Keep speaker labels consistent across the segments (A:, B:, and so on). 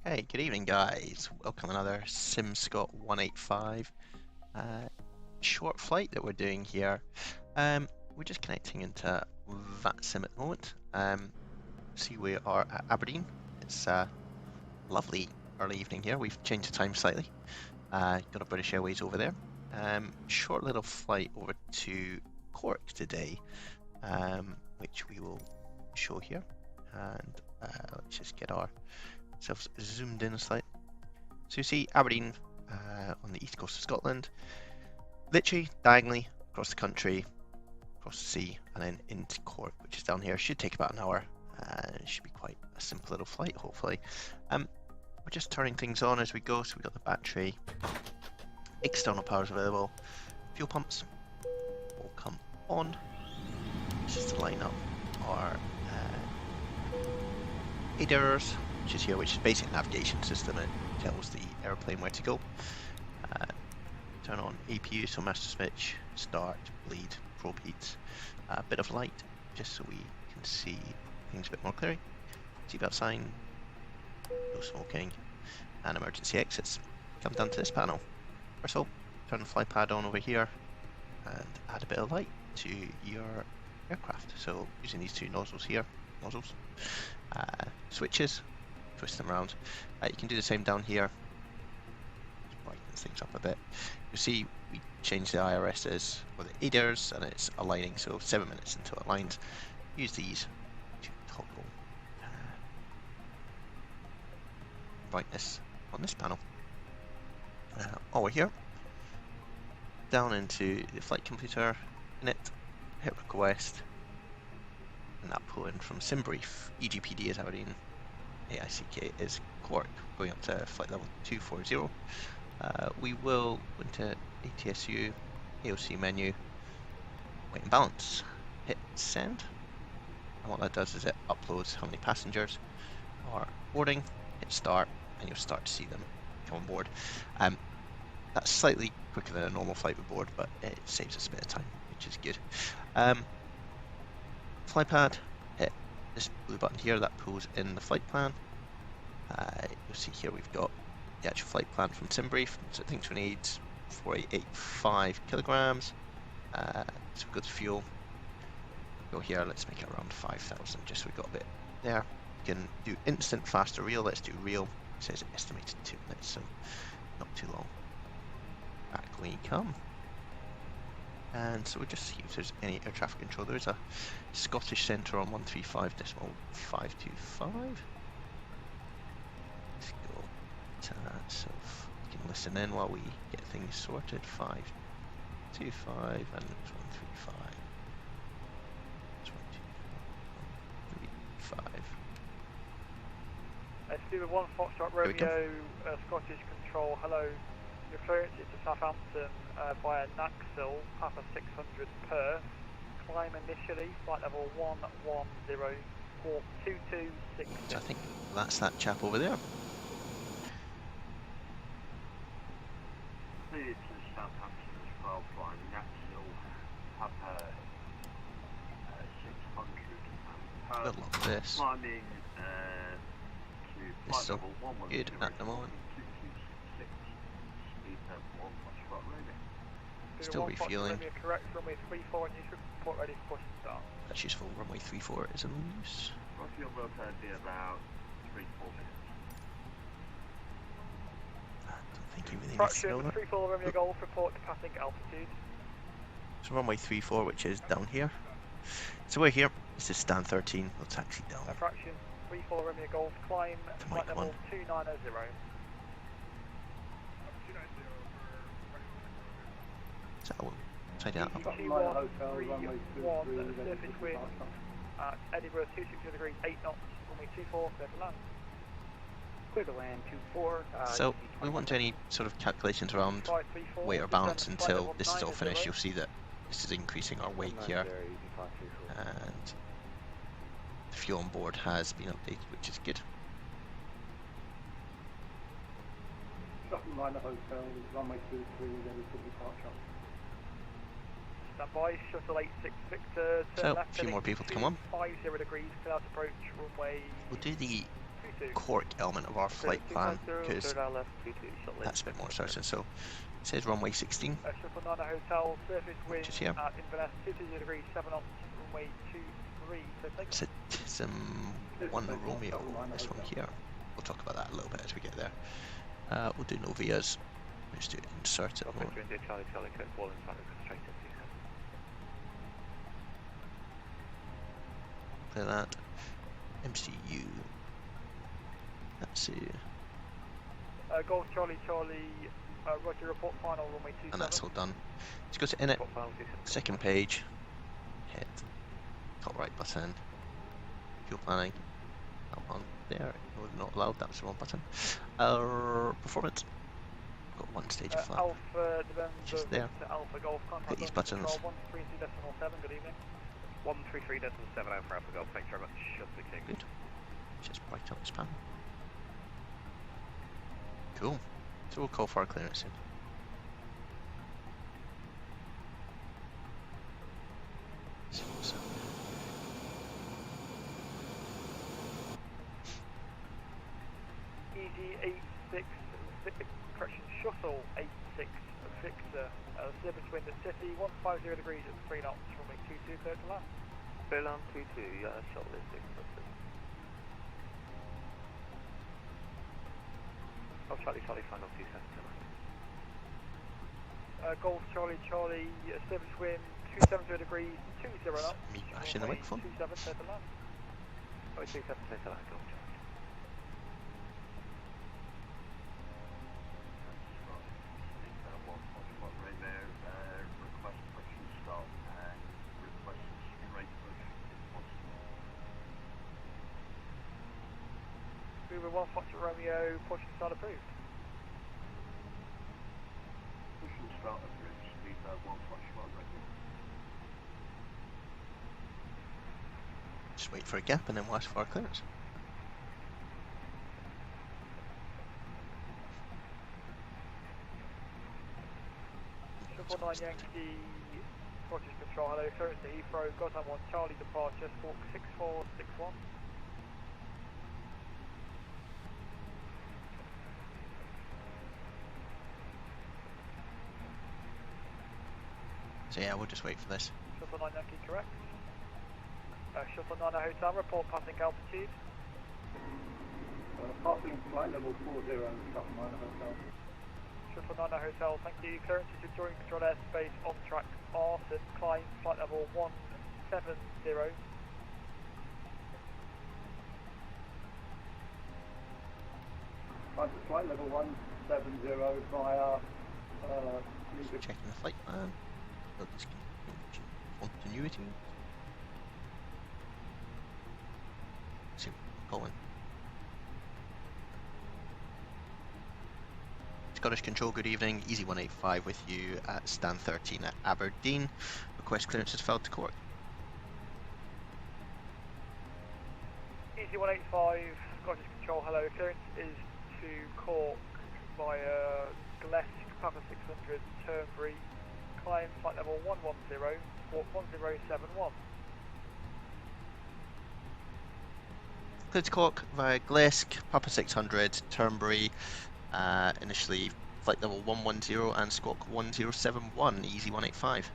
A: Hey, good evening, guys. Welcome to another SimScott 185 short flight that we're doing here. We're just connecting into Vatsim at the moment. See, we are at Aberdeen. It's lovely early evening here. We've changed the time slightly. Got a British Airways over there. Short little flight over to Cork today, which we will show here. And let's just get ourselves zoomed in a slight. So you see Aberdeen on the east coast of Scotland, literally diagonally across the country, across the sea, and then into Cork, which is down here. Should take about an hour. It should be quite a simple little flight, hopefully. We're just turning things on as we go. So we've got the battery, external powers available, fuel pumps will come on. Just to line up our ADRs, which is here, which is basic navigation system. It tells the airplane where to go. Turn on APU, so master switch, start, bleed, probe heats, a bit of light, just so we can see things a bit more clearly. Seatbelt sign, no smoking, and emergency exits. Come down to this panel. First of all, turn the fly pad on over here, and add a bit of light to your aircraft. So using these two nozzles here, switches, twist them around. You can do the same down here. Brightens things up a bit. You'll see we change the IRSs or the ADRs, and it's aligning. So 7 minutes until it aligns. Use these to toggle brightness on this panel. Over here, down into the flight computer, init, hit request, and that pull in from SimBrief. EGPD is Aberdeen, AICK is Cork, going up to flight level 240. We will go into ATSU, AOC menu, weight and balance, hit send, and what that does is it uploads how many passengers are boarding, hit start, and you'll start to see them come on board. That's slightly quicker than a normal flight with board, but it saves us a bit of time, which is good. Fly pad, hit this blue button here, that pulls in the flight plan. You'll see here we've got the actual flight plan from SimBrief, so it thinks we need 4885 kilograms. So we've got the fuel. Go here, let's make it around 5,000, just so we've got a bit there. You can do instant, fast, or real. Let's do real. It says estimated 2 minutes, so not too long. Back we come. And so we'll just see if there's any air traffic control. There is a Scottish centre on 135.525. Let's go to that, so you can listen in while we get things sorted. 525 and 135. 135.
B: Stephen 1 Foxtrot Romeo, Scottish Control, hello. Your clearance is to Southampton via Naxil, Papa 600 Perth. Climb initially, flight level 110, walk 2266.
A: So I think that's that chap over there.
C: Cleared to Southampton as well, flying Naxil, Papa 600
A: Good luck with this.
C: Climbing
A: This is all good at the moment. Still refueling.
B: Correct, runway 34 and you should report ready for push and start.
A: That's useful. Runway 34 is in use.
C: Roughly on rotor be about 3-4 minutes.
A: I don't think you really need to
B: Fraction
A: know that.
B: 34 Romeo Golf, report to passing altitude.
A: So runway 34, which is down here. So we're here. This is stand 13. We'll taxi down.
B: Fraction 34 Romeo Golf, climb flight level 290.
A: So we'll tidy that up.
B: 2131 surface wind at Edinburgh 260 degrees 8 knots, runway 24, clear to land.
D: Clear to land 24.
A: So we won't do any sort of calculations around weight or balance until this is all finished. You'll see that this is increasing our weight here, and the fuel on board has been updated, which is good.
D: Stopping by the hotel, runway 23, ready for departure.
B: Stand by, shuttle 86 Victor,
A: So, a few more people to come on.
B: 50 degrees, clear out approach, runway...
A: We'll do the Cork element of our flight plan, because
C: left, 22, short
A: that's a bit more certain. So it says runway 16,
B: Triple Niner Hotel, surface wind
A: which is here.
B: at Inverness, 22 degrees, 7 knots, runway 23. So take
A: It's a Tism 1 Romeo, this one here. We'll talk about that a little bit as we get there. We'll do Novia's, just to insert it more.
C: Charlie, Kirk, wall in front, straight up,
A: Clear that. MCU. Let's see.
B: Golf Charlie, Roger, report final, runway 27.
A: And that's all done. Let's go to init, second page, hit top right button, fuel planning, that one there, no, not allowed, that was the wrong button. Performance, got one stage of flight,
B: Alpha,
A: just there,
B: Alpha Golf, contact
A: hit these buttons.
B: 133.7, good evening.
C: 133.7 for Alpha Golf, thanks very much, shut the king.
A: Good, just bright up this panel. Cool, so we'll call for our clearance soon.
B: Easy 86, correction, shuttle 86, Victor, service wind at City, 150 degrees at 3 knots, runway 22, clear to land.
C: Clear land 22, shuttle is 6. Oh, Charlie, final 2 seconds.
B: Golf Charlie, service wind 270 degrees, 20 knots.
A: Me bashing the microphone.
B: 27, clear to land.
C: Oh, 27, clear to land, Golf Charlie.
B: Uber 1 Foxtrot Romeo, push and start approved.
D: Push and start approved, speed 1 Foxtrot Romeo.
A: Just wait for a gap and then we'll ask for our clearance.
B: Triple 9 Yankee, Scottish Control, hello, clearance to Heathrow, Gotham 1 Charlie departure, squawk 6461.
A: So yeah, we'll just wait for this.
B: Shuttle 9 Yankee correct. Shuttle 9 Hotel, report passing altitude.
D: Passing flight level 40, Shuttle 9 Hotel.
B: Shuttle 9 Hotel, thank you. Clearance to joint control airspace on track Arson, climb flight level 170.
D: Flight level 170 via
A: Checking the flight plan. Continuity. See, calling. Scottish Control, good evening. Easy 185 with you at stand 13 at Aberdeen. Request clearance has filed to Cork.
B: Easy 185, Scottish Control, hello. Clearance is to Cork via Glesk, Papa 600, Turnberry. Climb flight level 110, squawk 1071.
A: Clear to Cork via Glesk, Papa 600, Turnberry. Initially flight level 110 and squawk 1071, easy 185.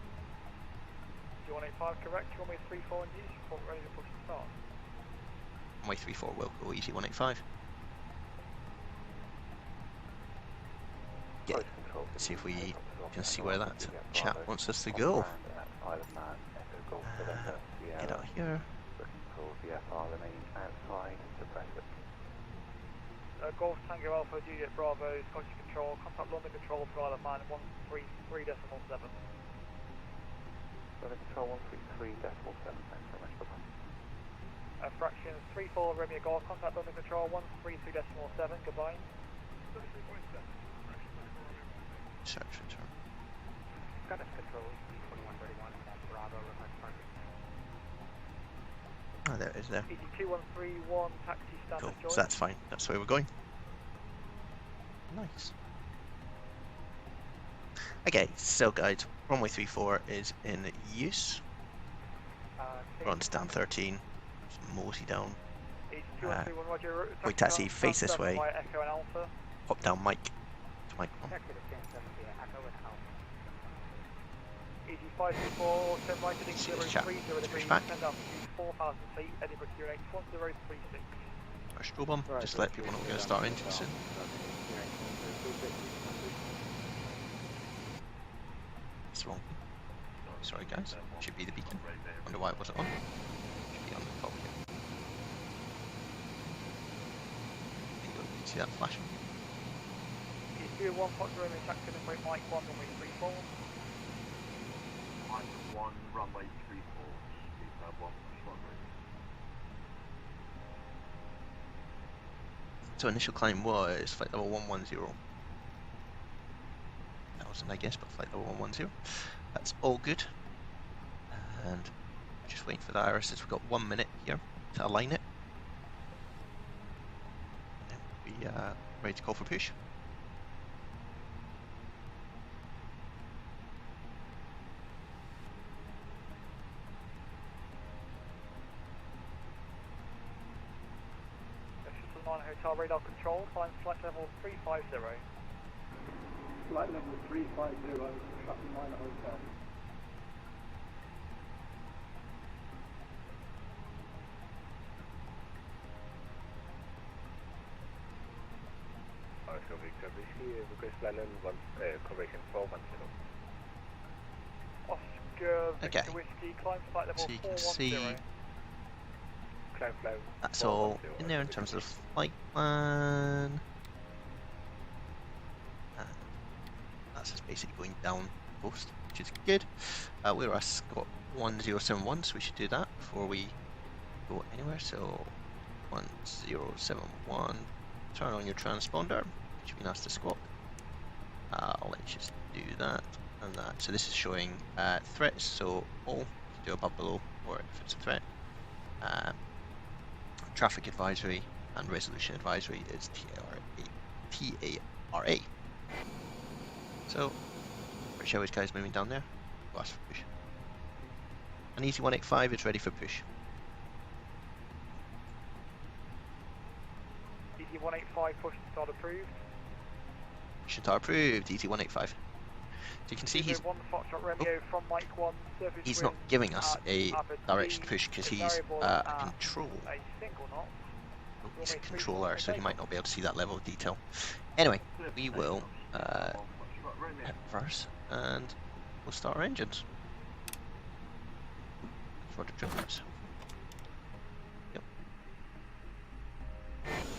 B: Easy 185 correct, runway 34 and use, report ready to push and start.
A: Runway 34 will go easy 185. Yeah, let's see if we can see where that chap wants us to go. Get out here.
B: Golf Tango Alpha, Juliet Bravo, Scottish Control, contact London Control for Isle of Man 133.7.
C: London Control 133.7, thanks very much, bye-bye.
B: Fractions 34 Romeo Golf, contact London Control 133.7, goodbye.
A: Search return.
C: Scottish Control 2131, Bravo, request parking.
A: Oh, there it is there.
B: Easy 2131, taxi standard
A: Cool,
B: join.
A: so that's fine. That's where we're going. Nice. Okay, so guys, runway 34 is in use. We're on stand 13. Just mosey down.
B: Easy 231, Roger.
A: Wait, taxi, face this way.
B: By Echo and Alpha.
A: Pop down Mike to Mike 1.
B: Easy 524, turn right heading
A: See this chap.
B: 030 degrees,
A: Back.
B: send altitude 4,000 feet, Edinburgh QNH 1036.
A: Our strobe bomb, just to let people know we're going to start engine soon. It's wrong. Sorry guys, should be the beacon. Wonder why it wasn't on. Should be on the top here. There you go, you see that flashing?
B: East 1 Fox Romeo taxi and wait Mike 1 runway 34.
C: Mike 1, runway 34, speed 1, runway.
A: So initial climb was flight level 110. 1,000 I guess, but flight level 110. That's all good. And just waiting for the iris as we've got 1 minute here to align it. And then we'll be ready to call for push.
B: Hotel radar control, find flight level 350.
D: Flight level 350, Shuffle Minor Hotel.
E: Oscar Victor Whiskey, request flight level 1, correction 410.
B: Oscar Victor
A: Okay.
B: Whiskey, climb flight level
A: So you can
B: 410.
A: see
E: Climb flight
A: that's all in there in terms of flight plan. And that's just basically going down post, which is good. We're a Scott 1071, so we should do that before we go anywhere. So 1071, turn on your transponder, which means that's the Scott. Let's just do that and that. So this is showing threats, so all you can do above, below, or if it's a threat. Traffic advisory and resolution advisory is TARA. So, British Airways guys moving down there. Last for push. An Easy 185 is ready for push.
B: Easy 185, push to start approved.
A: Push and start approved, Easy 185. So you can see he's
B: 1 Foxtrot Romeo from Mike 1, surface
A: he's
B: wind
A: not giving us
B: at
A: a
B: Aberdeen,
A: direction to push because he's
B: variable
A: a
B: at
A: control.
B: a single knot.
A: He's a controller, so he might not be able to see that level of detail. Anyway, we will hit reverse and we'll start our engines. For the drifters. Yep.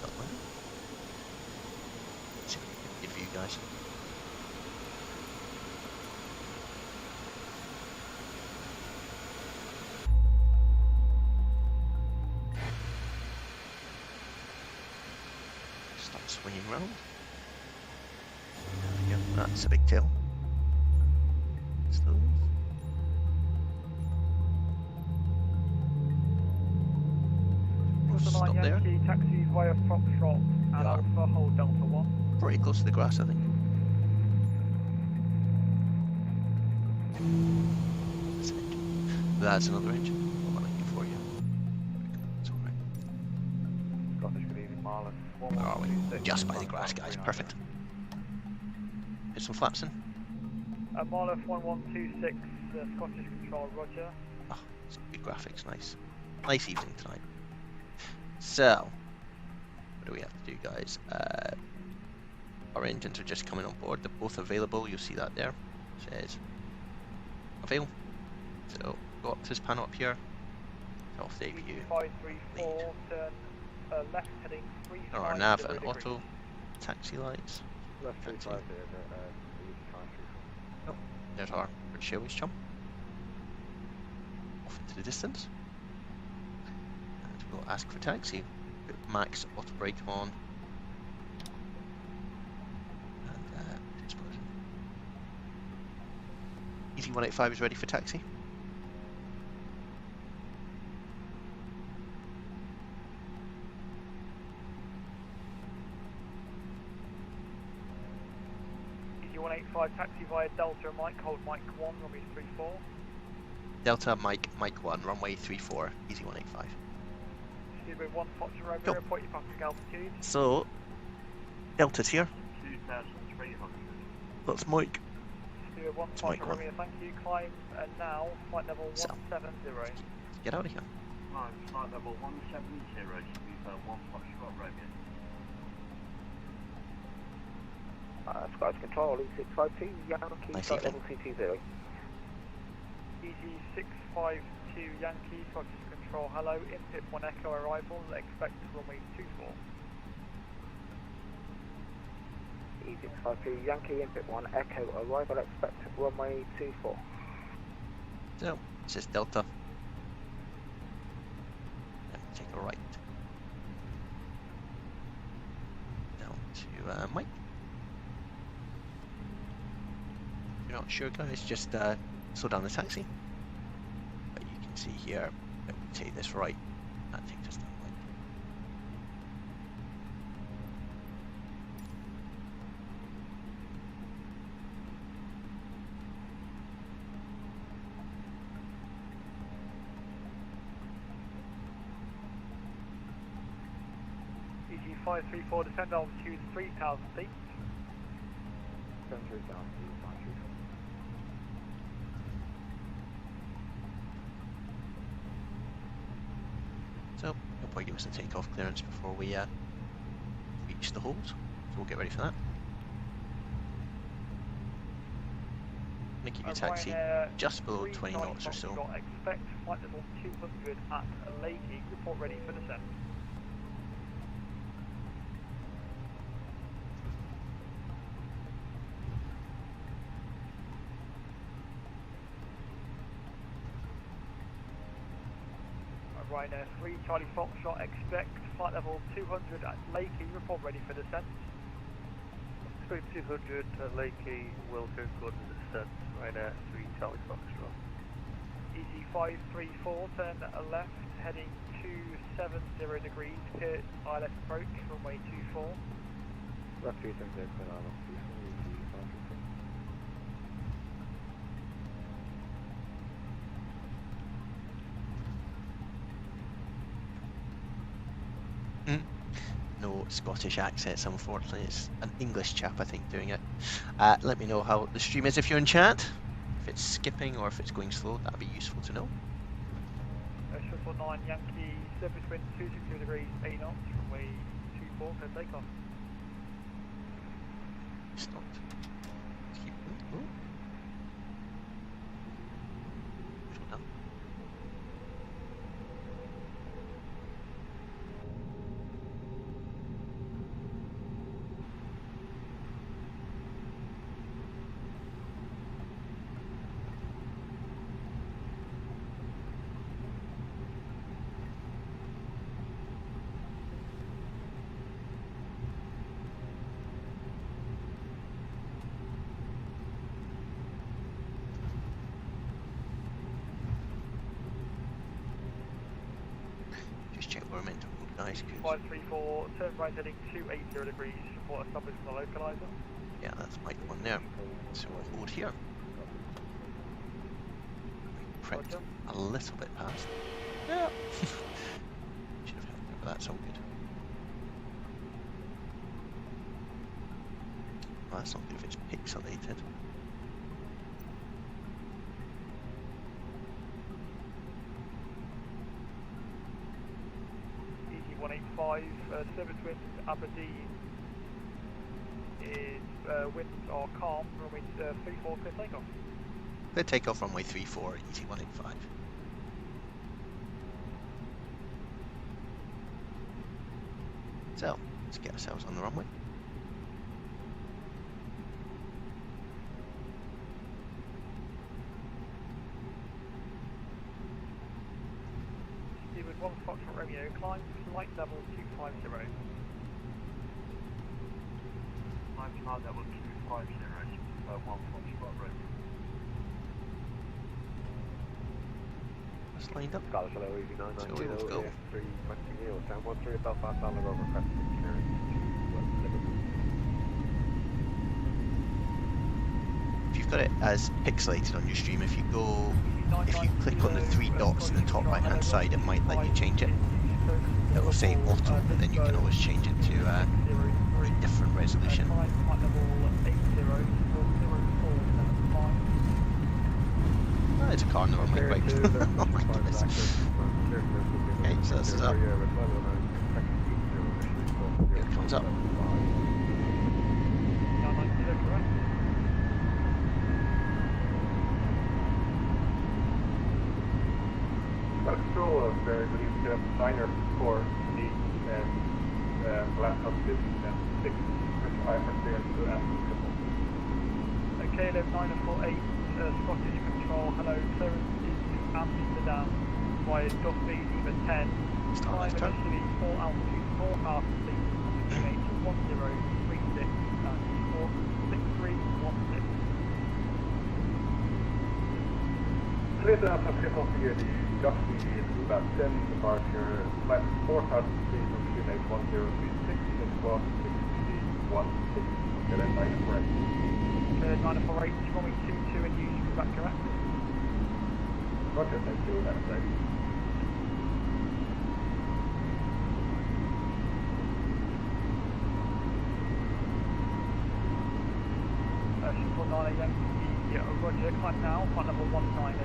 A: Got one. Let's see if we can give you guys. Start swinging round. There we go. That's a big tail. Slow. Stop there.
B: Yankee, taxis via Foxtrot and
A: Yeah.
B: Alpha, hold Delta 1.
A: Pretty close to the grass, I think. That's an engine. That's another engine. What am I looking for you? It's alright.
E: Scottish, good evening, Marlon.
A: Where are we? Just by the grass, guys. Perfect. Put some flaps in.
B: Marlon 1126, Scottish Control, Roger.
A: Oh, some good graphics. Nice. Nice evening tonight. So, what do we have to do, guys? Our engines are just coming on board. They're both available. You'll see that there. It says avail. So, go up to this panel up here. Off the APU.
B: 534, turn left heading 35.
A: Our nav and auto. Taxi lights.
E: Left
A: Taxi.
E: 35 there,
A: There's our British Airways chum. Off into the distance. And we'll ask for taxi. Put max auto brake on. And dispersion. Easy 185 is ready for taxi.
B: Easy 185, taxi via Delta and Mike, hold Mike 1, runway 34.
A: Delta Mike 1, runway 34, easy 185.
B: with 1 Foxtrot Romeo,
A: Go.
B: report your passing altitude.
A: So, Delta's here.
C: 2,300.
A: That's Mike.
B: With 1
A: It's Mike
B: Foxtrot
A: one.
B: Romeo, thank you. Climb now, flight level
A: So.
B: 170.
A: Get out of here.
C: Climb flight level 170 with 1 Foxtrot Romeo.
E: Sky's control, E652, Yankee,
A: Nice
E: flight
A: evening.
E: level CT0.
B: Easy 652 Yankee, Scottish Control, hello, input 1 Echo arrival, expect runway 24.
E: E652, Yankee, input 1 Echo arrival, expect runway 24.
A: So, it's just Delta. And take a right. Down to Mike. If you're not sure, guys, just slow down the taxi. But you can see here that we take this right. That takes us down Mike.
B: Easy 534, descend altitude 3,000 feet.
E: 3,000 feet, 534.
A: So, he'll probably give us a takeoff clearance before we reach the holes. So we'll get ready for that. Gonna keep your taxi just below 20 knots or so.
B: Expect flight level 200 at Lakey, report ready for descent. Ryanair 3 Charlie Foxtrot, expect flight level 200 at Lakey, report ready for descent.
E: Expect 200 at Lakey, will go good in descent, Ryanair 3 Charlie Foxtrot.
B: Easy 534, turn left, heading 270 degrees, clear ILS approach, runway 24.
E: Left 270, clear ILS, 534.
A: No Scottish accents, unfortunately. It's an English chap, I think, doing it. Let me know how the stream is if you're in chat. If it's skipping or if it's going slow, that'd be useful to know.
B: Shuttle 9 Yankee, surface wind 260 degrees, 8 knots, runway 24, clear takeoff.
A: Stopped. Keep going. Slow down. Just check where we're meant to hold, guys.
B: 534, turn right heading 280 degrees, report established on the localizer.
A: Yeah, that's Mike 1 there. So we'll hold here. We prepped
B: Roger.
A: a little bit past. Yeah. Should have held there, but that's all good. Well, that's not good if it's pixelated.
B: Easy 185, service wind Aberdeen is winds are calm, runway 34, clear takeoff.
A: Clear takeoff runway 34, easy 185. So, let's get ourselves on the runway.
B: With 1 Foxtrot Romeo, climb flight level 250.
C: Climb flight level 250 with 1 Foxtrot Romeo.
A: That's lined up.
E: Scottish Hello, Easy 990,
A: So we will go.
E: 320 Neil, Sound 13 at Belfast, Alnor over, requesting clearance to Liverpool.
A: If you've got it as pixelated on your stream, if you click on the 3 dots in the top right hand side, it might let you change it. It will say auto, but then you can always change it to a different resolution.
B: Climb flight level 80, 0475.
A: Oh, it's a car normally quite. Oh my goodness. Okay, so this is up. Here it comes up.
B: 990, correct?
D: Control of very good evening, Diner 4 Lead and Glass House 6 and 6, which I have cleared to applicable.
B: Okay, 948, Scottish Control, hello, clearance is to Amsterdam via Duffy, Lima 10. Climb initially, full altitude, 4 half speed, QH 1036 and 46316.
D: Clear to applicable via the Duffy Lima 10 departure, flight 4000 feet from QH 1036 and 46316. Okay, then 948.
B: 948, you want me to 2 and use, is that correct?
D: Roger, thank you, that's right.
B: Shuttle 9 AM, yeah, Roger, climb now, flight level 190.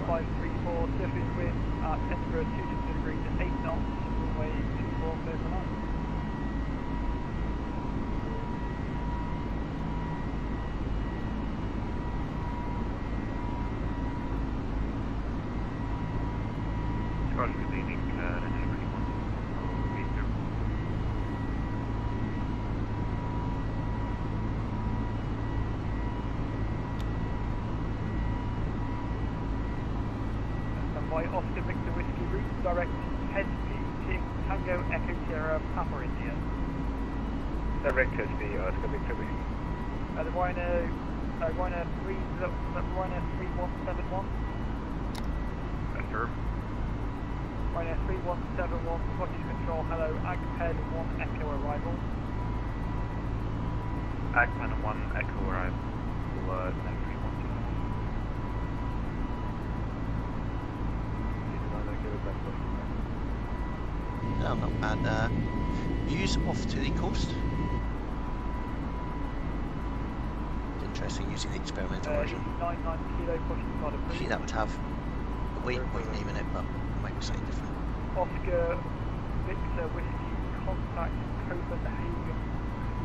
B: 534, surface wind at Edinburgh 22 degrees at 8 knots, runway 24 clear for 9.
C: Scottish leading initially 1 meter.
B: By Oscar Victor Whiskey route, direct Hesby, Tango Echo Sierra, Papa India.
E: Direct Hesby, Oscar Victor Whiskey.
B: The Ryanair 3171.
C: Affirm.
B: Ryanair 3171, Scottish Control, hello, Agped 1 Echo arrival.
C: Agman 1 Echo arrival. 9312.
A: No, not bad. Views off to the coast. It's interesting using the experimental version.
B: 99 kilo push inside of
A: Usually that would have a waypoint name in it, but it might be something different.
B: Oscar Victor Whiskey, contact Copenhagen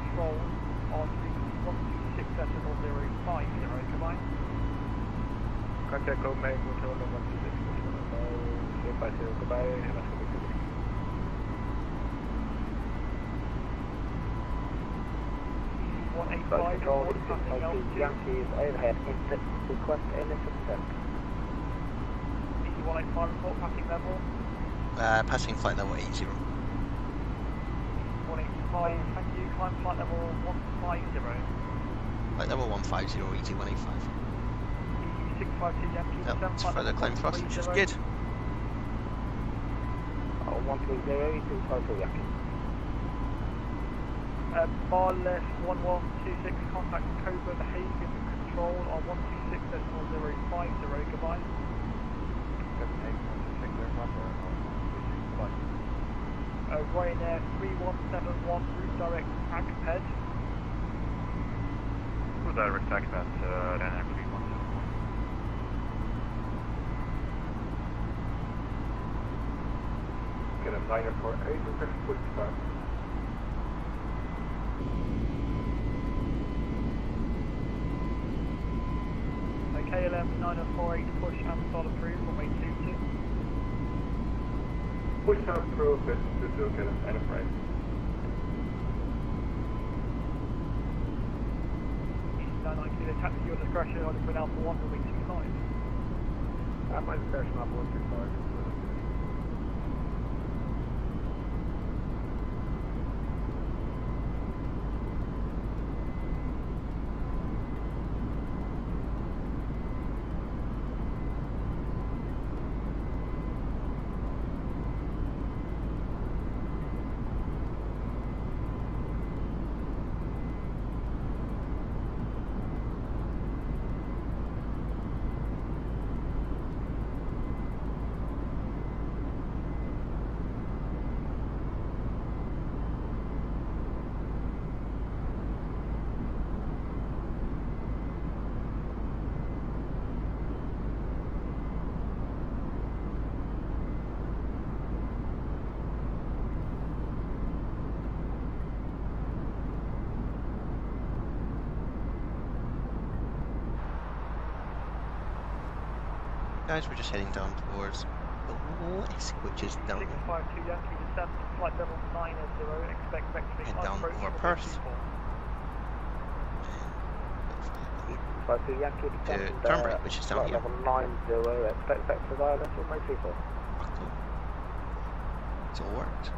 B: Control on 126.050, goodbye.
E: Contact Copenhagen Control on 126.050, goodbye. Oscar Victor Whiskey.
B: 185 report passing altitude.
E: Yankees overhead, request any success.
B: 185 report passing level.
A: Passing flight level 80.
B: 185, thank you. Climb flight level 150.
A: Flight level 150, ET 185.
B: 652 Yankee.
A: Yep, it's further climb for us, which is good.
E: 130, 252 Yankee.
B: Bar left 1126, contact Copenhagen Control on 126.050, goodbye. Ryanair 3171, route direct Agped.
C: Route direct Agped, Ryanair 3171.
D: Get a 948, request push start.
B: KLM 9048, push and start approved, runway 22.
D: Push start approved, this is to get an enterprise.
B: East 99 kilo, taxi your discretion, on Queen Alpha 1, runway 25.
E: At my discretion, Alpha 125.
A: Guys, we're just heading down towards the west, which is down.
B: 652 Yankee descent, flight level 90, expect vectoring
A: Head down
B: approach
A: over
B: for
A: Perth.
E: 652 Yankee
A: To
E: descent,
A: Turnberry, which is down
E: flight
A: here.
E: level 90, expect vector island for my people.
A: Cool. It's all worked.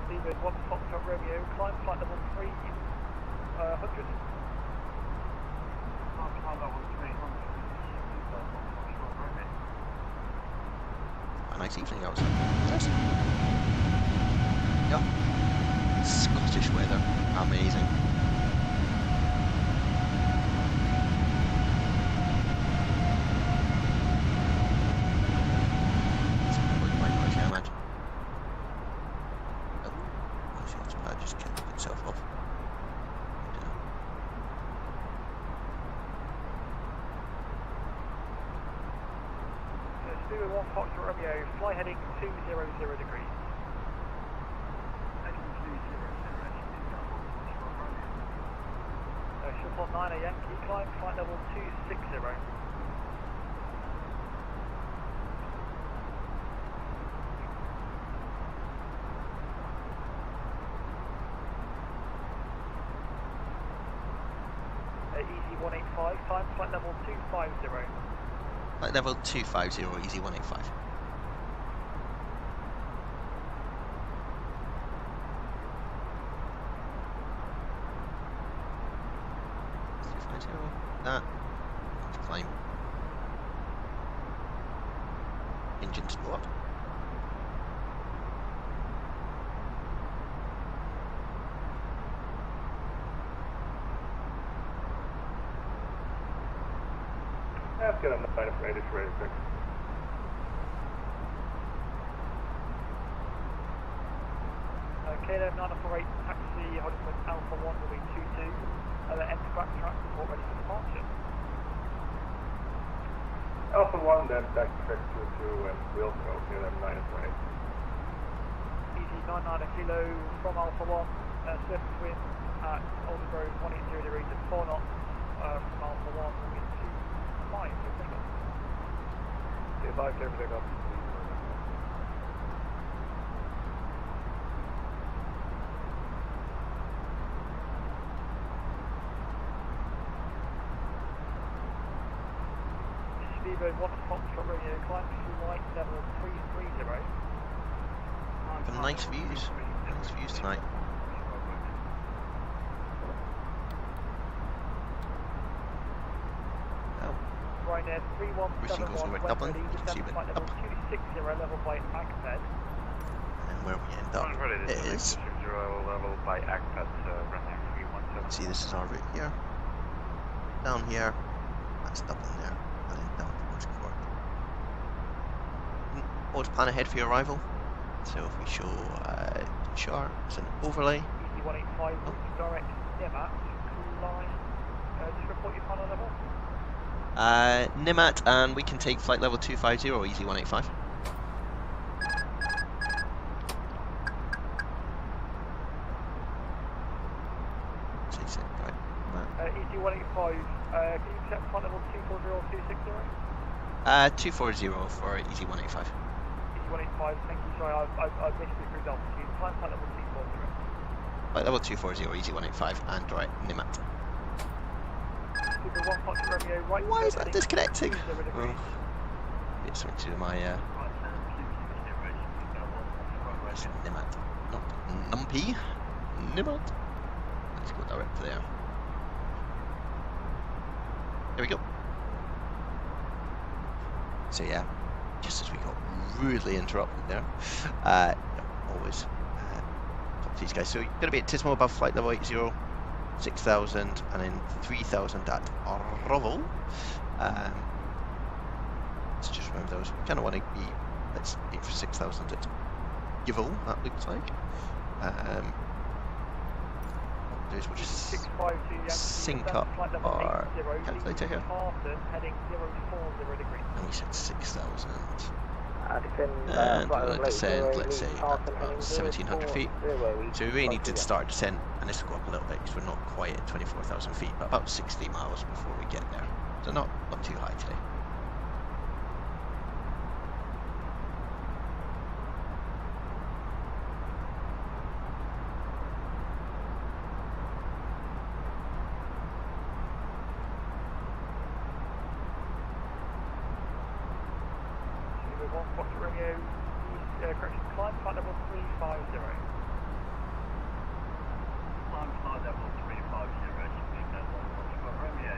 B: Steven, 1 Foxtrot Romeo, climb flight level 300.
C: Flight level 300.
A: A nice evening outside. Yes. Yeah. Scottish weather. Amazing. It's probably quite noisy, I imagine. Oh, this pad just kicked itself off.
B: Steven, 1 Foxtrot Romeo, fly heading 200 degrees. Shuttle 9 Yankee, climb flight level 260. Easy 185, climb flight level 250.
A: Flight level 250, easy 185. That. Let's climb. Engine sport.
D: Let's get a 9 for 8 is ready, quick.
B: KLM 948, taxi, holding point Alpha 1 will be 22. Enter back track, report ready for departure.
D: Alpha 1, then back track 22 and we'll go KLM 9 for 8.
B: Easy 99 kilo from Alpha 1, surface wind at Oldham Road 180 degrees at 4 knots, from Alpha 1 will be 25 for pickup.
E: 25 clear for pickup.
B: Steven, 1 Foxtrot Romeo, climb flight level 330.
A: Some nice views. Nice views tonight. Oh,
B: Ryanair
A: Wishing goes
B: 3171,
A: over
B: west
A: Dublin.
B: ready,
A: You can see
B: descent
A: it
B: flight
A: up.
B: level 260, level by Agped.
A: And where we end up is.
C: level by Agped, running 317.
A: See, this is our route here. Down here. That's Dublin there. And then down towards Cork. Always plan ahead for your arrival. So if we show chart as an overlay.
B: Easy 185, direct Nimat, climb, just report your final level.
A: Nimat, and we can take flight level 250, easy 185.
B: Easy 185, can you accept flight level 240 or 260?
A: 240 for easy 185.
B: Easy 185, thank you, sorry, I've missed the cruise altitude. Climb flight level 240.
A: Flight level 240, easy 185, and direct Nimat.
B: Super 1 Foxtrot Romeo, right.
A: Why is that disconnecting?
B: Oh.
A: It's something to do with my Nimat. Not Numpy. Nimat. Let's go direct to there. There we go. So yeah, just as we got rudely interrupted there, always talk to these guys. So you're going to be at Tismo above flight level 80, 6,000, and then 3,000 at Rovel. So just remember those. We kind of want to be, let's aim for 6,000 at Givel, that looks like. We'll just sync up our calculator here.
B: Heading 040 degrees.
A: And we said 6,000. And we're going to descend, let's say, at about 1700 feet. So we really need to start descent, and this will go up a little bit because we're not quite at 24,000 feet, but about 60 miles before we get there. So not too high today.
B: Climb flight level 350.
C: Climb flight level 350, speed level, Foxtrot Romeo.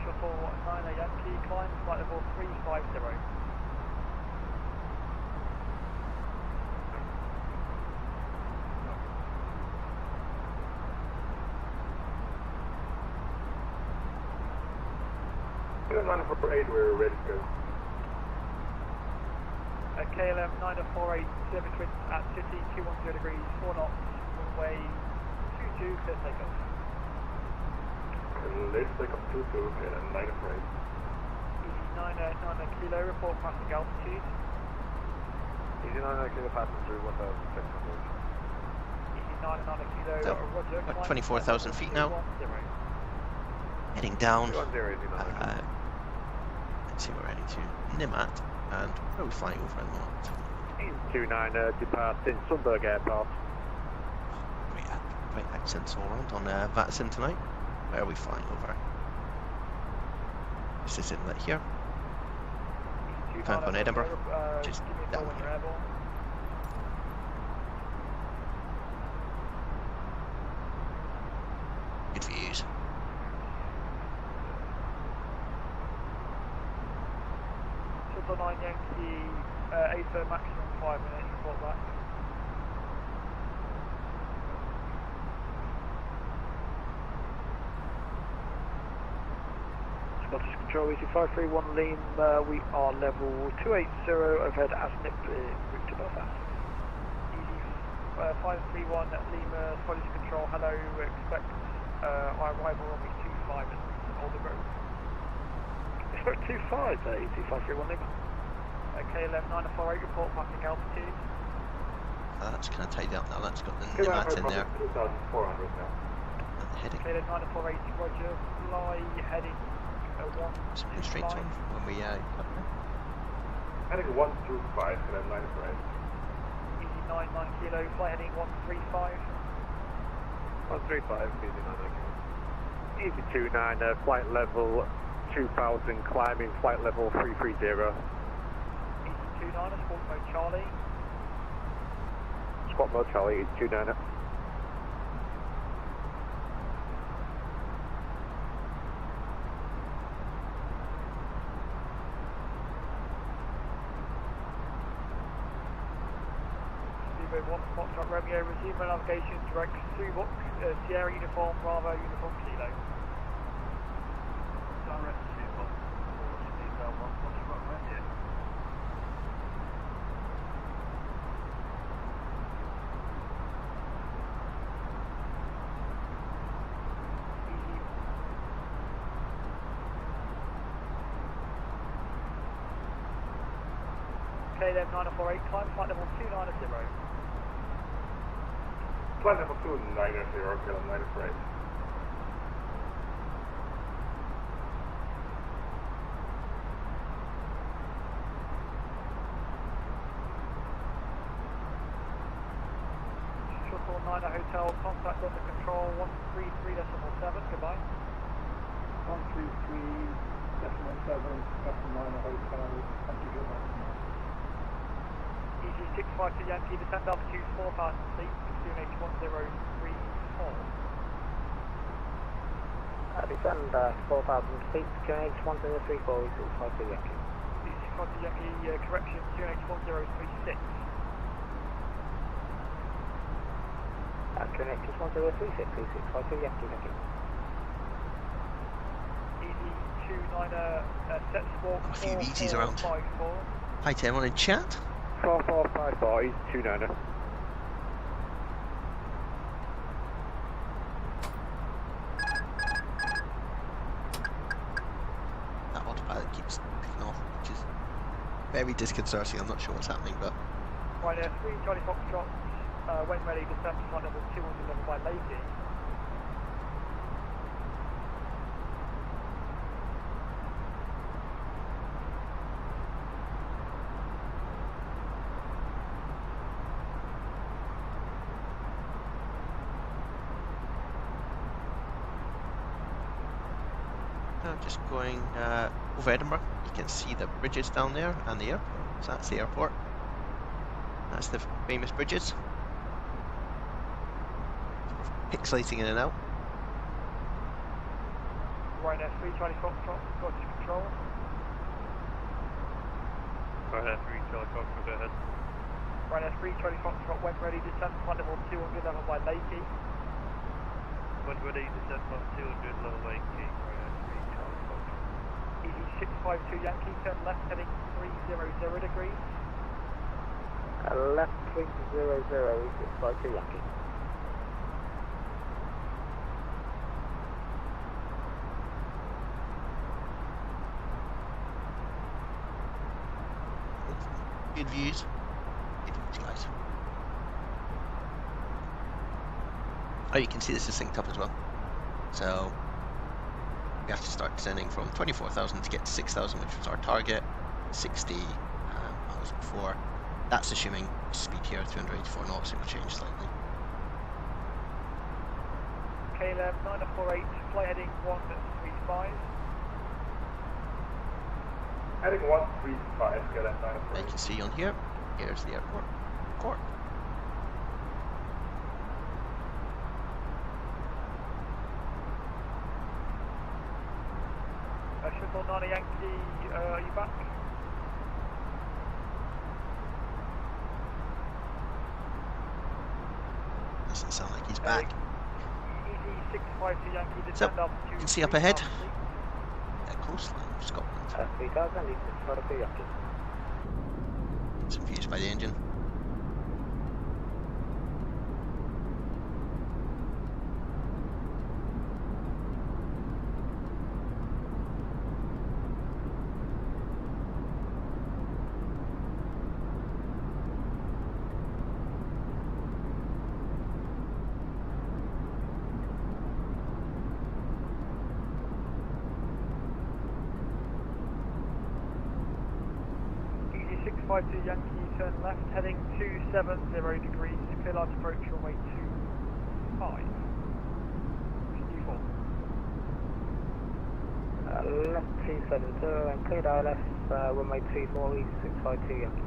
B: Shuttle 9 Yankee, climb flight level 350.
D: For 8, we're ready to go.
B: KLM 948, service wind at city 210 degrees, 4 knots, runway 22, clear takeoff.
D: Let's take up 22, KLM 948.
B: Easy 9 kilo, report passing altitude.
E: Easy 9 kilo passing through 1,600.
B: Easy 9 kilo,
A: So,
B: roger.
A: about 24,000 feet now. Heading down.
E: 210, easy 9.
A: Let's see, we're heading to Nimat, and where are we flying over at the moment?
E: Easy 29, departing Sundberg Airport.
A: Great accents all around on Vatsim tonight. Where are we flying over? This is inlet here. Kind of on Edinburgh, just down here. Good views.
B: Shuttle 9 Yankee, 8 maximum 5 minutes, report back.
E: Scottish Control, easy 531 Lima, we are level 280, overhead as Nipley, route to Belfast.
B: Easy 531 Lima, Scottish Control, hello, expect our arrival on me 25 and Alder Road.
E: Expect 25, easy 531 Lima.
B: KLM 948, report passing altitude.
A: That's kind of tied up now, that's got the Nimat in there.
D: 2,400 now.
A: And the heading.
B: KLM 948, roger, fly heading 1.
A: Something straight on when we got there.
D: Heading 125, KLM 948.
B: Easy 9 kilo, fly heading 135.
E: 135, easy 9 Easy 29, flight level 2000, climbing flight level 330.
B: Easy 29, squawk mode Charlie.
E: Squawk mode Charlie, easy 29.
B: Speedway 1, Foxtrot Romeo, resume navigation direct through book, Sierra Uniform, Bravo Uniform Kilo.
C: Direct to box, speed level, Foxtrot Romeo.
B: KLM 948, climb flight level 290.
D: Flight level 290, KLM 948.
B: Shuttle 9 Hotel, contact under control 133.7, goodbye.
D: 133.7, Shuttle 9 Hotel, thank you very much.
B: Easy 652 Yankee, descend altitude 4,000 feet, QNH 1034.
F: Descend 4,000 feet, QNH 1034, easy 652 Yankee.
B: Easy 652 Yankee, correction, QNH 1036.
F: QNH 1036, easy 652 Yankee, thank you.
B: Easy 29, set squawk
A: A few ETs around.
B: 4454.
A: Hi Tim, want to chat?
E: 4454, easy 29.
A: very disconcerting. I'm not sure what's happening, but
B: Right, 3 Charlie Foxtrot, when ready, descend to flight level 200 level by Lakey.
A: just going over Edinburgh. You can see the bridges down there and the airport. So that's the airport. That's the famous bridges. Pixelating in and out.
B: Right, 3 Charlie Foxtrot, Scottish Control.
E: Right, 3 Charlie Foxtrot, go ahead.
B: Right, 3 Charlie Foxtrot, when ready, descend to flight level 200 level by Lakey.
E: When ready, descend to 200 level Lakey.
B: Easy 652 Yankee, turn left heading 300 degrees.
F: Left 300, 652 Yankee.
A: Good views. Good views, guys. Oh, you can see this is synced up as well. So we have to start descending from 24,000 to get to 6,000, which was our target. 60 miles before. That's assuming speed here 284 knots. It will change slightly.
B: KLM 948, fly heading 135.
D: Heading 135, KLM 948.
A: You can see on here. Here's the airport. Cork.
B: Shuttle 9 Yankee, are you back?
A: Doesn't sound like he's back.
B: Easy 652 Yankee,
A: So,
B: descend up to
A: you can see up ahead.
B: 3,000 feet.
A: The coastline of Scotland.
F: 3000, 652 Yankee.
A: Some views by the engine.
B: Easy 652 Yankee, turn left heading 270 degrees, clear large approach runway 25. Q4.
F: Left 270 and cleared ILS, runway 24, east 652 Yankee.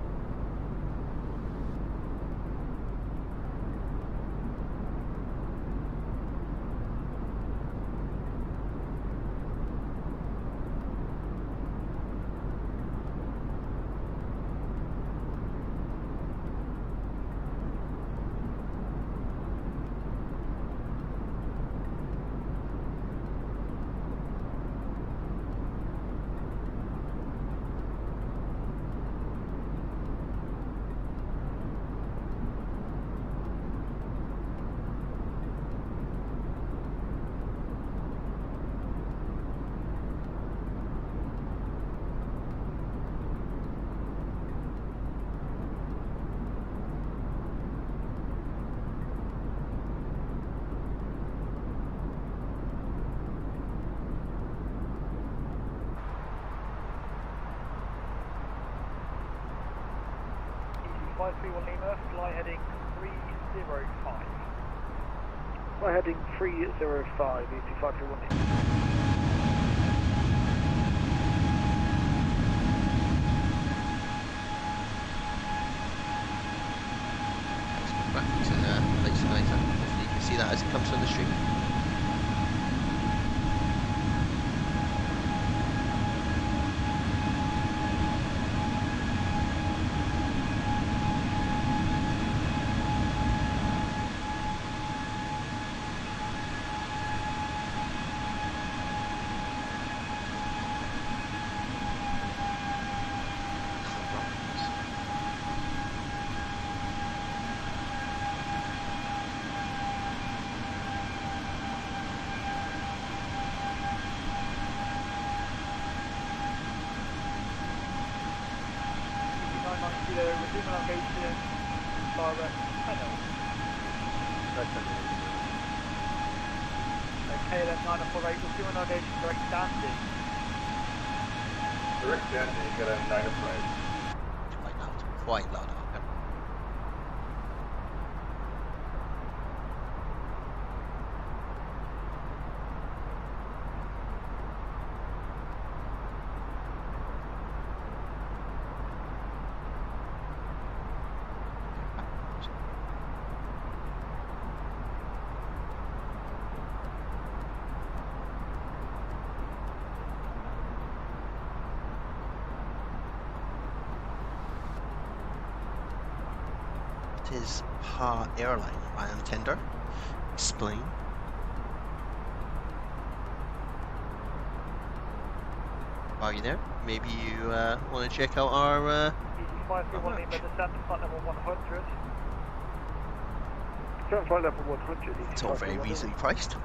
B: Easy 531 Lima, fly heading 305.
E: Fly heading 305, easy 531 Lima.
A: Let's go back to the late simulator. Hopefully you can see that as it comes on the stream.
B: Kilo, resume navigation, direct channel. KLM 948, resume navigation, direct standing.
D: Direct standing, KLM 948.
A: Quite loud. Okay. Is PA Airline Ryan Tender. Explain. Are you there? Maybe you want to check out our
B: Easy 531 Lima, descent to flight level 100.
E: Descent flight level 100.
A: it's all very reasonably priced.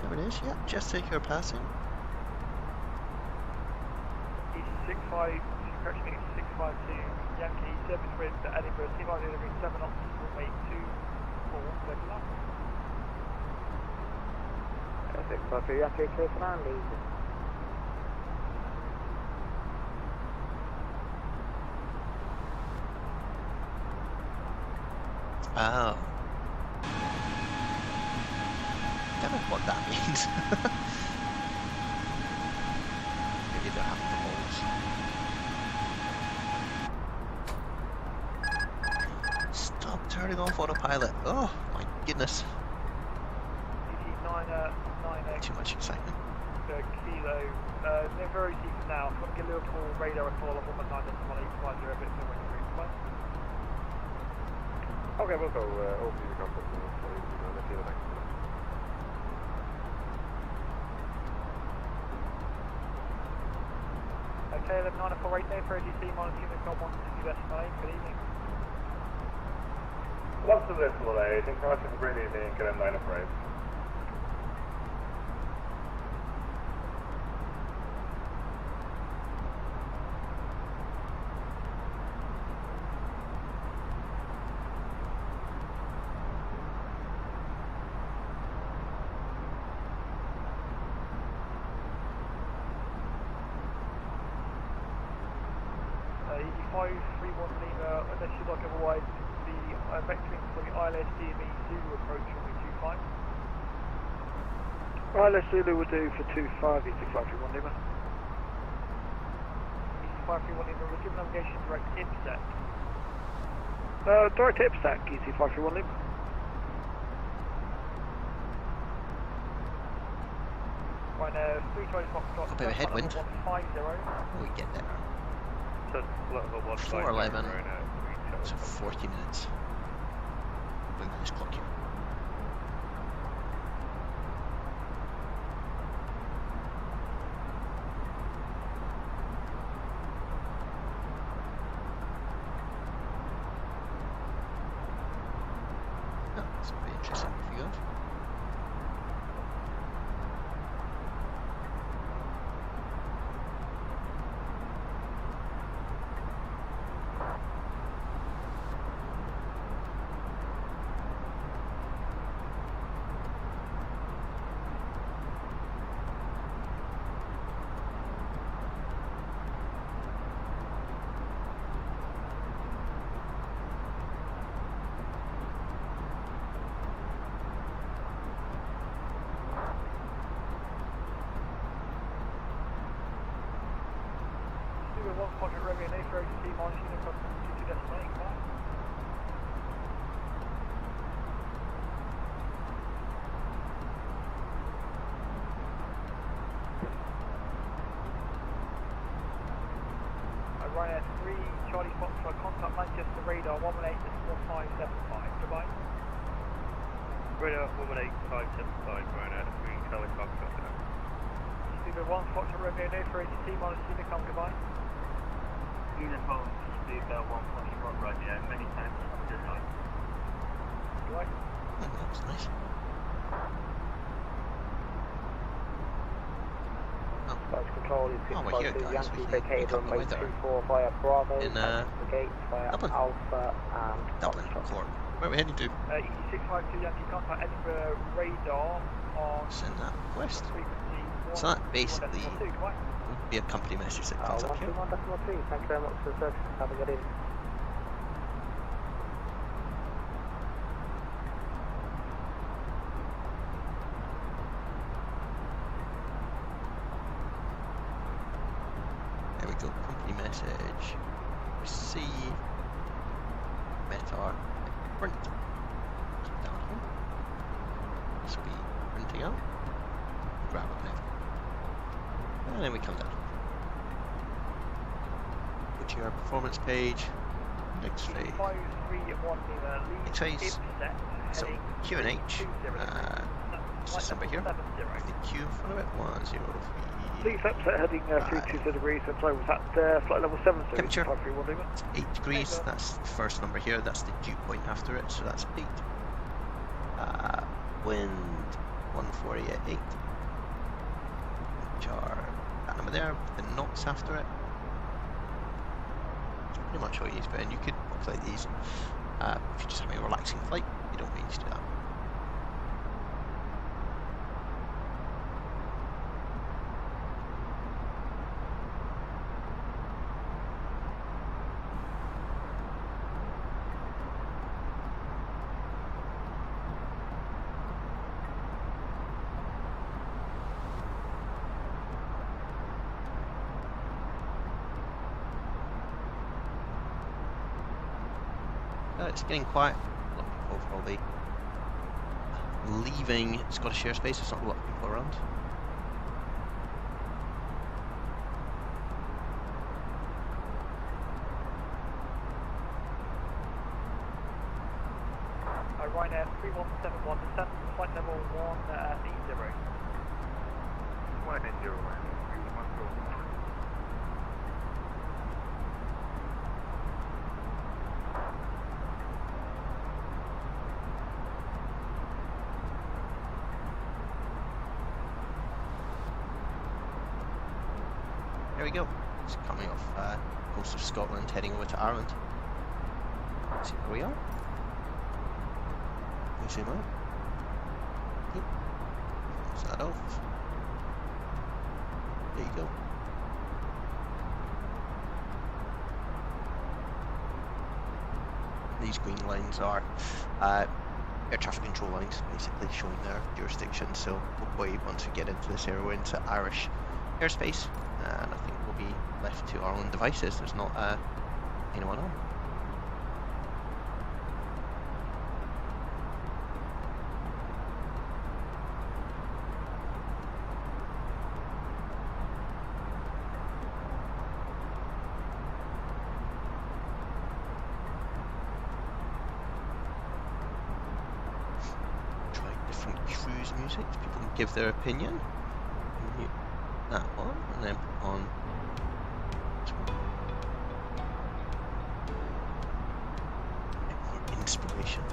A: There it is, yeah, just take your passing.
B: Easy 65, correction me, 652, Yankee, service wind to Edinburgh, T-minus delivering 7 knots, runway 24, clear to land.
F: 652, Yankee, clear to land, easy.
A: Oh. I don't know what that means. Maybe they're having the holes. Stop turning off autopilot. Oh my goodness. Too much excitement.
B: Kilo, they're very deep now. I'm going to get Liverpool radar at 411.9.1850 a bit more when you're in flight.
E: Okay, we'll go over the contact and let's see the next one.
B: Okay, 11948 there for AGC, minus Unicorn 160.9, good evening.
D: What's the decimal A? Thanks so much for great evening, KLM 948.
B: Easy 531 Lima, unless you'd like otherwise, the vectoring for the ILS DME Zulu approach will be 25.
E: ILS Zulu will do for 25, Easy 531 Lima.
B: Easy 531 Lima, resume navigation direct IPSEC.
E: Direct IPSEC, Easy 531 Lima.
B: Right now, 320 Foxtrot,
A: A bit of a headwind.
B: 150.
A: We get there.
E: Descent level
A: 411. So 40 minutes. Look at this clock here. Oh, that's pretty interesting if you go.
B: Project Romeo, no for AGC, minus Unicorn 22.85. Ryanair 3, Charlie Foxtrot, contact Manchester radar 118.1575, goodbye.
E: Radar 118.575, Ryanair 3, Charlie Foxtrot.
B: Studio 1, Foxtrot Romeo, no for AGC, minus Unicorn, goodbye.
C: Uniform Speedbelt 141 radio, many thanks, have a good night.
B: Goodbye.
A: Oh, that was nice.
F: Charge control is
A: Oh, we're here,
F: 652
A: guys. We
F: Yankee,
A: can
F: vacated
A: pick up the
F: runway
A: weather
F: 24 via Bravo,
A: in
F: the gates via
A: Dublin.
F: Alpha and
A: Dublin,
F: Foxtrot.
A: Cork. Where are we heading to?
B: EC652 Yankee, contact Edinburgh radar on
A: Send that request.
B: frequency 1.
A: So that basically
B: 1.2, goodbye.
A: would be a company message that comes up here.
F: 121.3, thank you very much for the service. Have a good evening.
A: There we go, company message. Receive. Metar. Print. Keep that on. This will be printing out. Grab it now. And then we come down. Go to your performance page. X-ray.
B: 531 lead
A: X-rays. So Q&H. What's this number here? The Q in front of it. 103.
B: Please set heading 320 degrees, and sorry, was that flight level 7, so
A: Temperature.
B: 531 Lima.
A: 8 degrees, that's the first number here, that's the dew point after it, so that's 8. Wind 140 at 8. Jar, that number there, the knots after it. That's pretty much all you need to put in. You could calculate these if you're just having a relaxing flight, you don't need to do that. It's getting quiet. A lot of people probably leaving Scottish airspace. There's not a lot of people around.
B: Ryanair 3171, descent flight level 180.
C: 180, 310.
A: There we go. It's coming off coast of Scotland, heading over to Ireland. Let's see where we are. We zoom out. Yep. Close that off. There you go. These green lines are air traffic control lines, basically showing their jurisdiction. So hopefully once we get into this area, we're into Irish airspace, and I think we'll be left to our own devices. There's not anyone on. Try different cruise music. People can give their opinion. Mute that one, and then put on this one. A bit more inspiration.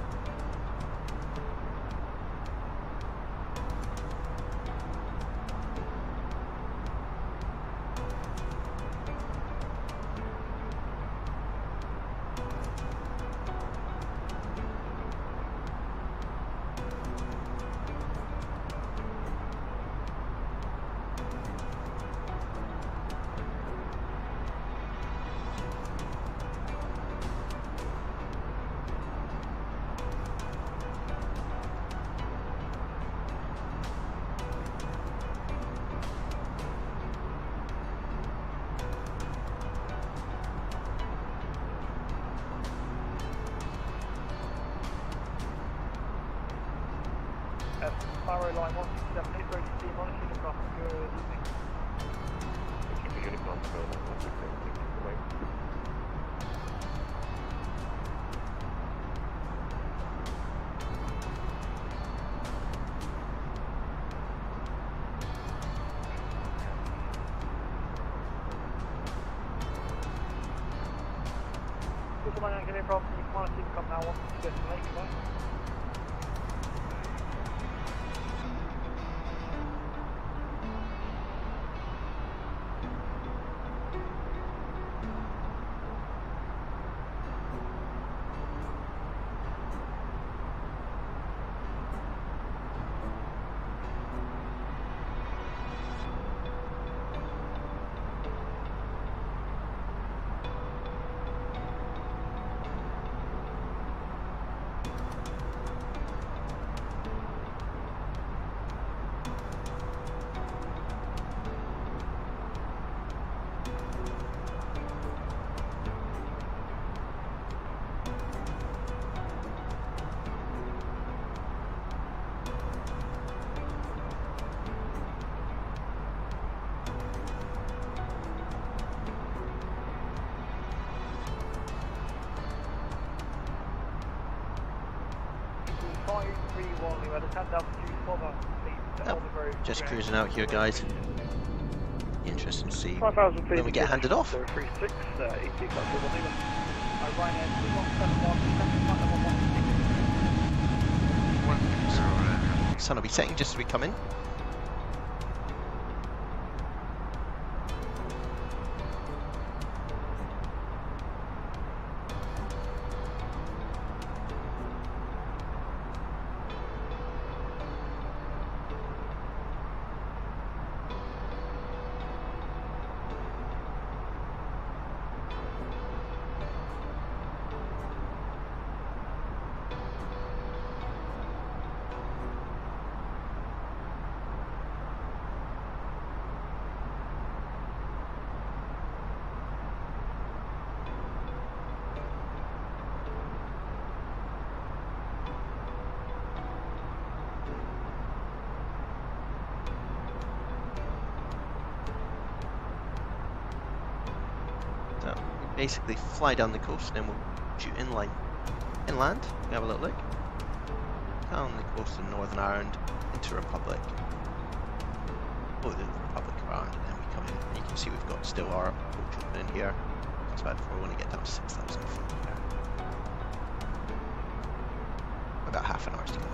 B: Barrow line 167, it's ready to see monitoring across. Good evening. Good morning, I'm getting from the command team, come now, 167, late, goodbye. 531 Lima, descend altitude 4,000 feet to
A: Yep.
B: Elder Road.
A: Just cruising out here, guys. Interesting to see
E: 5,000 feet.
A: when we get handed off.
E: 036, 80 class 1 Lima.
B: Ryanair 2171, descend flight level 160.
A: Sun will be setting just as we come in. So we basically fly down the coast and then we'll shoot inland. Inland, we have a little look. Down the coast of Northern Ireland into Republic. Oh, the Republic of Ireland, and then we come in. And you can see we've got still our approach open in here. That's about before we want to get down to 6,000 feet. Yeah. About half an hour to go.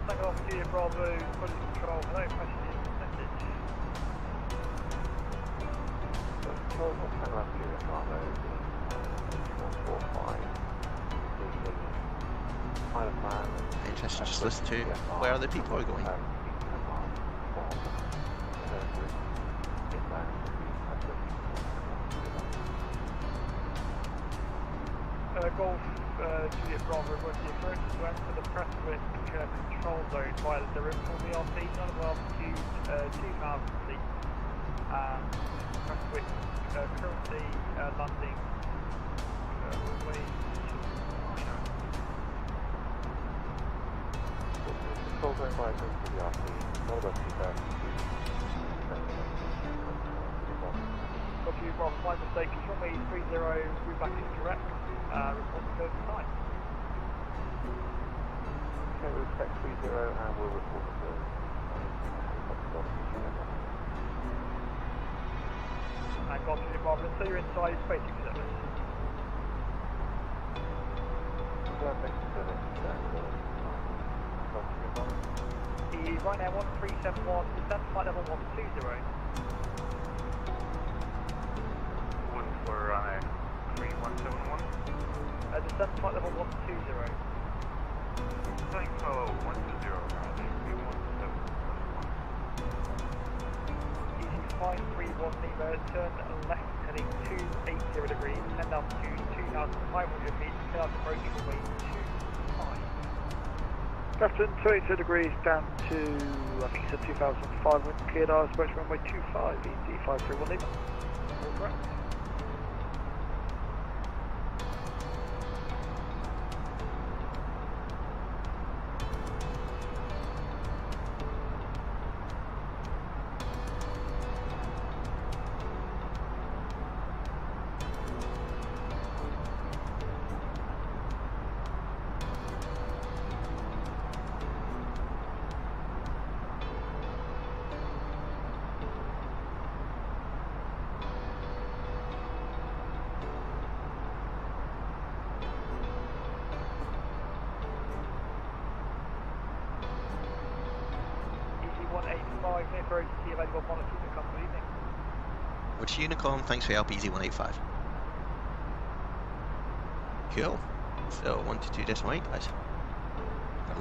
B: Thank off to you, Bravo, fully control, hello, message.
A: Interesting, just listen to where the people are going.
B: Golf Juliet Bravo, was the approach to enter the Prestwick control zone via the Liverpool VRT, none of altitude 2,000 feet. Prestwick currently landing runway 29.
E: Control zone by VRT, none of altitude 2,000 feet.
B: Copy, Rob, my mistake, it's runway 30, route back is correct. Report to go to time.
E: Okay, we'll check 30 and we'll report to
B: And Golf Juliet Bravo, so you're inside spacing service. The Ryanair 1371, descent flight level 120.
C: One for Ryanair 3171.
B: Descent flight level 120.
C: Flying follow 120, Ryanair 3171.
B: Easy 531 Lima, turn left heading 280 degrees, descend altitude 2,500 feet, clear out approach runway 25.
E: Captain, 22 degrees down to, I think it's a 2,500, cleared our approach runway 25, easy 531 Lima.
B: All correct. Available monitors that come evening.
A: Which Unicorn, thanks for your LPZ 185. Cool. So 122.8 guys.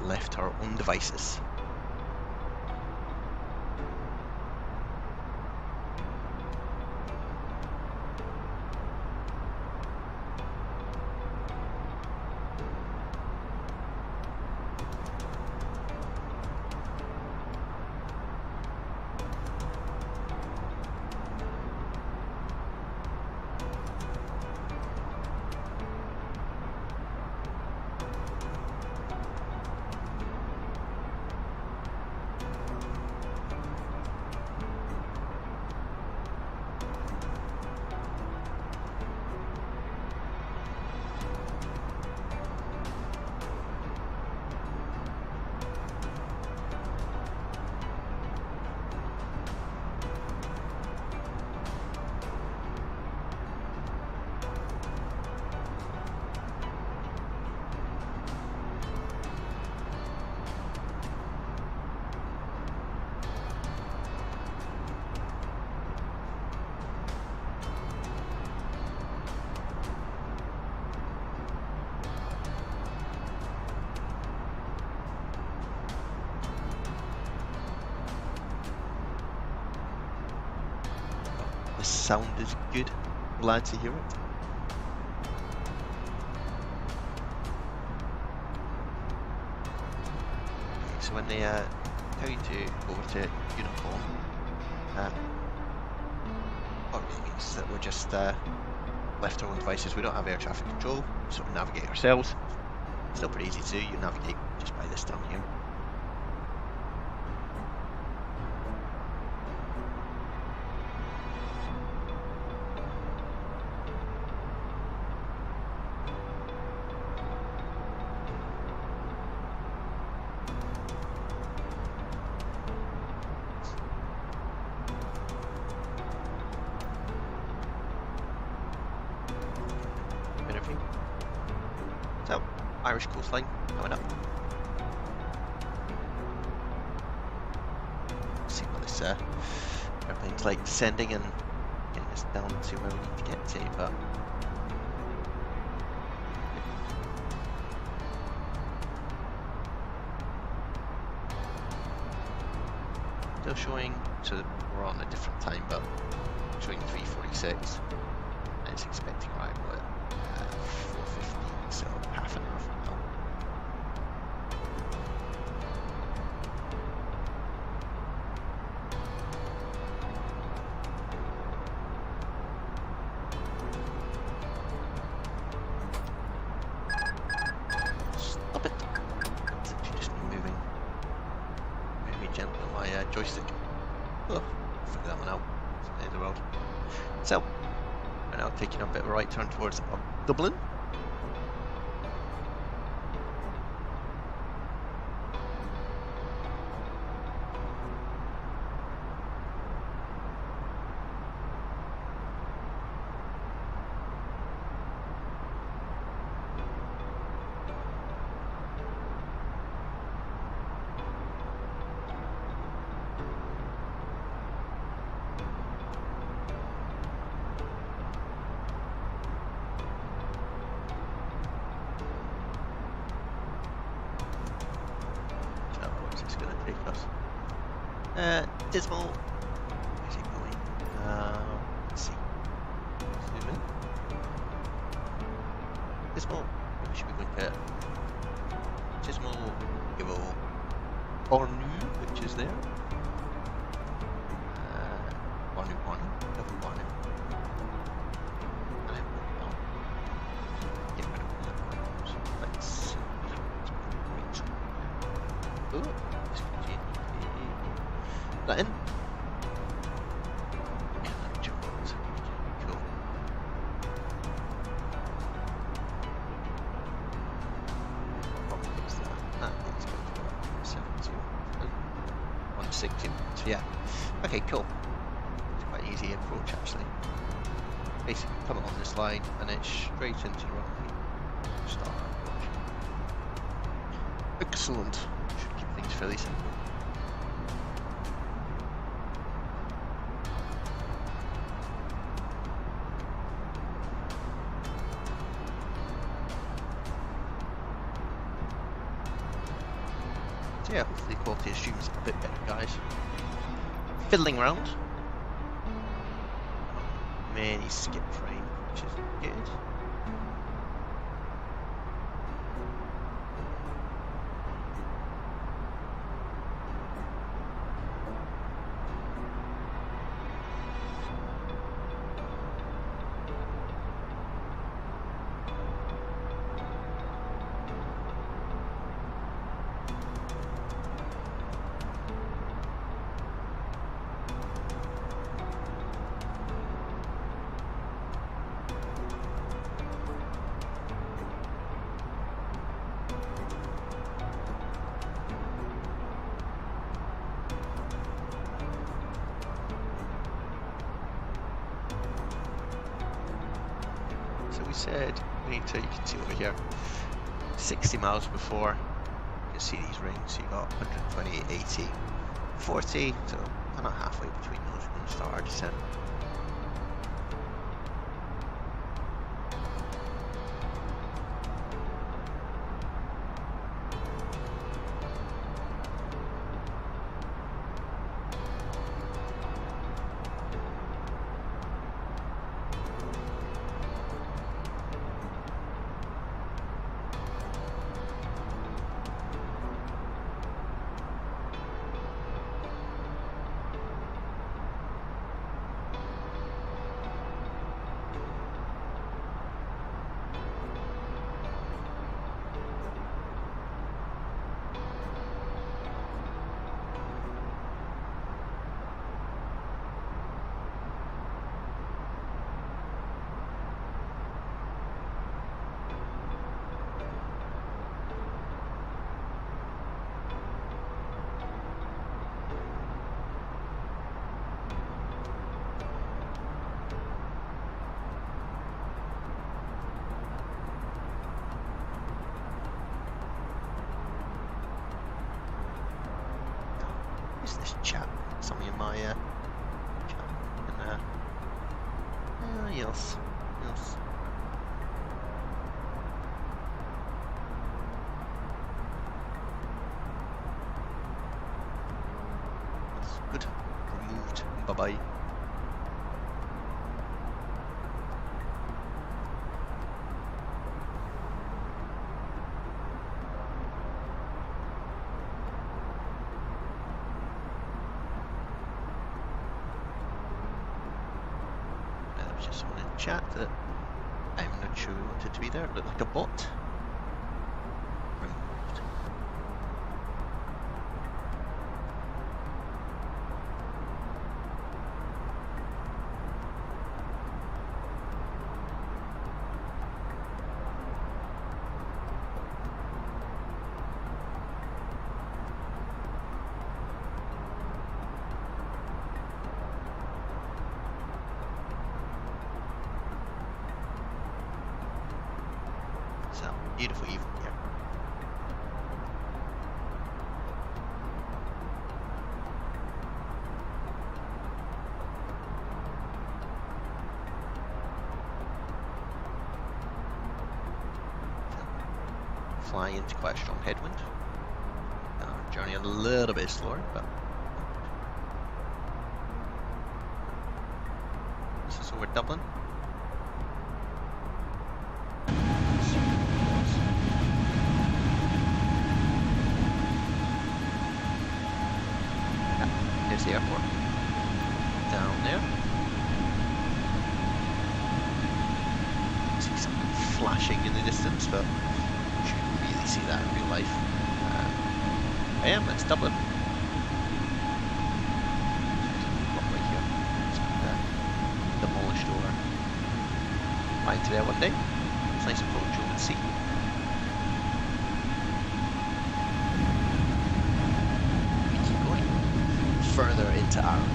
A: Left our own devices. sound is good. Glad to hear it. Okay, so when they tell you to go over to uniform, what it really means is that we're just left our own devices. We don't have air traffic control, so we navigate ourselves. Still pretty easy to do. You navigate just by this down here. So, Irish coastline coming up. See what this airplane's like descending and getting us down to where we need to get to, but still showing, so we're on a different time, but showing 3:46 and it's expecting arrival at 4:15, so half an hour from now. Stop it! It's actually just me moving very gently on my joystick. Oh, I'll figure that one out. It's the end of the world. So, we're now taking a bit of a right turn towards Dublin. Dismal. Where's it going? Let's see. Zoom in. Dismal. We should be going to Dismal. Give Ornu, which is there. Ornu, double Ornu. And then we'll get rid of all the ones. Let's. Oh, discontinue. That in. Yeah, that jump was cool. Probably is that. Let's go to 160. So yeah. Okay, cool. It's quite an easy approach actually. Basically come along this line and it's straight into the runway. Start our approach. Excellent. Should keep things fairly simple. Yeah, hopefully the quality of stream is a bit better, guys. Fiddling around. Many skip frame, which is good. Said we need to, you can see over here, 60 miles before, you can see these rings, so you got 120, 80, 40, so kind of halfway between those, we're going to start our descent. higher. Yes. That's good. Removed. Bye-bye. Just someone in chat that I'm not sure who wanted to be there. It looked like a bot. Removed. So, beautiful evening here. Flying into quite a strong headwind. Journey a little bit slower, but this is over Dublin. There's the airport. Down there. See something flashing in the distance, but you shouldn't really see that in real life. I am, it's Dublin. Right here. It's demolished over. Flying to there one day. It's nice approach over the sea. Further into Ireland.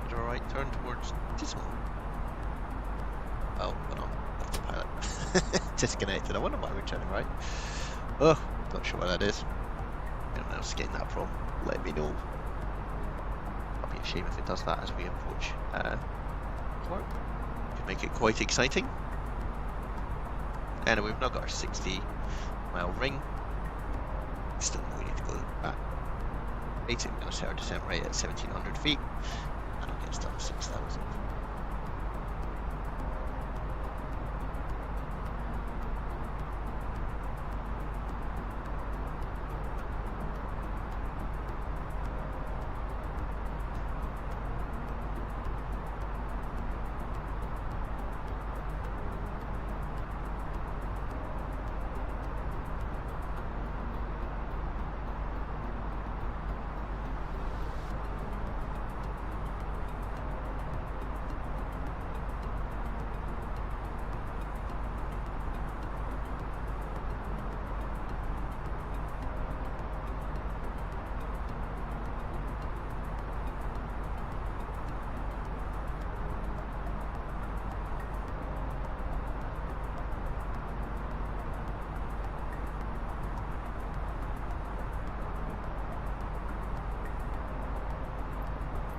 A: Did a right turn towards Dismal. Oh, but no, that's a pilot. Disconnected. I wonder why we're turning right. Oh, not sure where that is. Anyone else getting that from? Let me know. I'll be ashamed if it does that as we approach Cork. Make it quite exciting. And we've now got our 60-mile ring. Still we need to go back. Basically, we're going to set our descent rate at 1,700 feet. And I'll get us down to 6,000.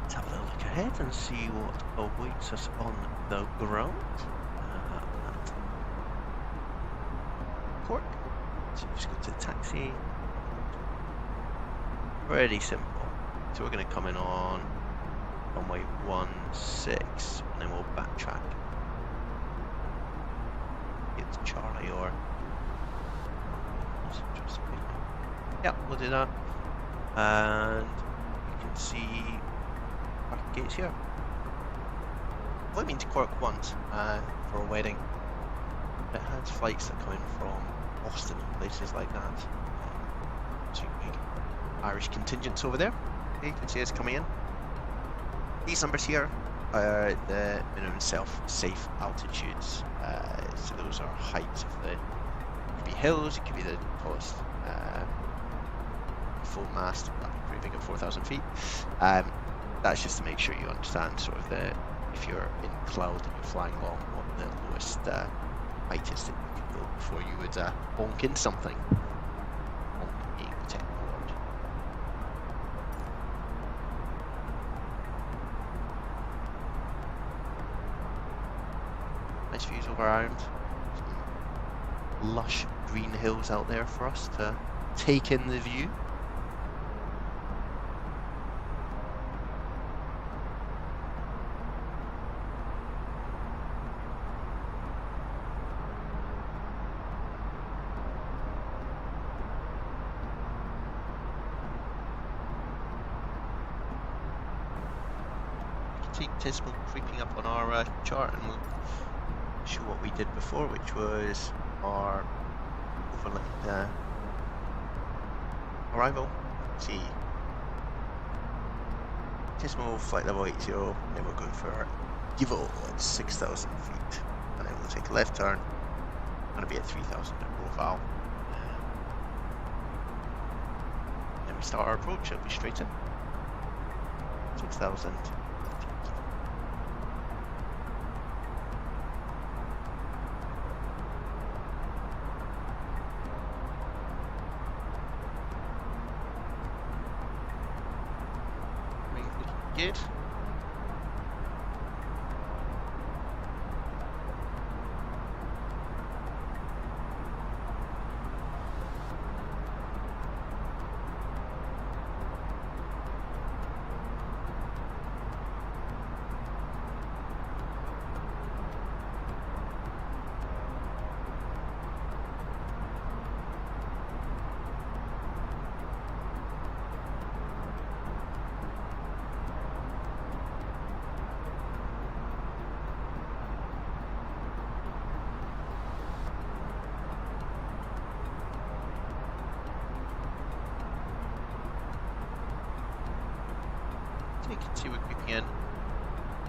A: Let's have a little look ahead and see what awaits us on the ground at Cork. So just go to taxi. Pretty simple. So we're going to come in on runway 16 and then we'll backtrack. Get to Charlie or... Yeah, we'll do that. And you can see parking gates here. I've been to Cork once for a wedding. It has flights that come in from Boston and places like that. Two big Irish contingents over there. Okay, you can see us coming in. These numbers here are the minimum safe altitudes. So those are heights of the... It could be hills, it could be the tallest full mast, pretty big at 4,000 feet. That's just to make sure you understand sort of the, if you're in cloud and you're flying along, what the lowest tightest that you could go before you would bonk into something. Bonk being the technical word. Nice views all around. Some lush green hills out there for us to take in the view. Tismal creeping up on our chart, and we'll show what we did before, which was our overlaid arrival. Let's see, Tismal flight level 80, then we're going for our Givel at 6,000 feet, and then we'll take a left turn. Going to be at 3,000 at profile. Then we start our approach. It'll be straight in 6,000. Good. You can see we're creeping in,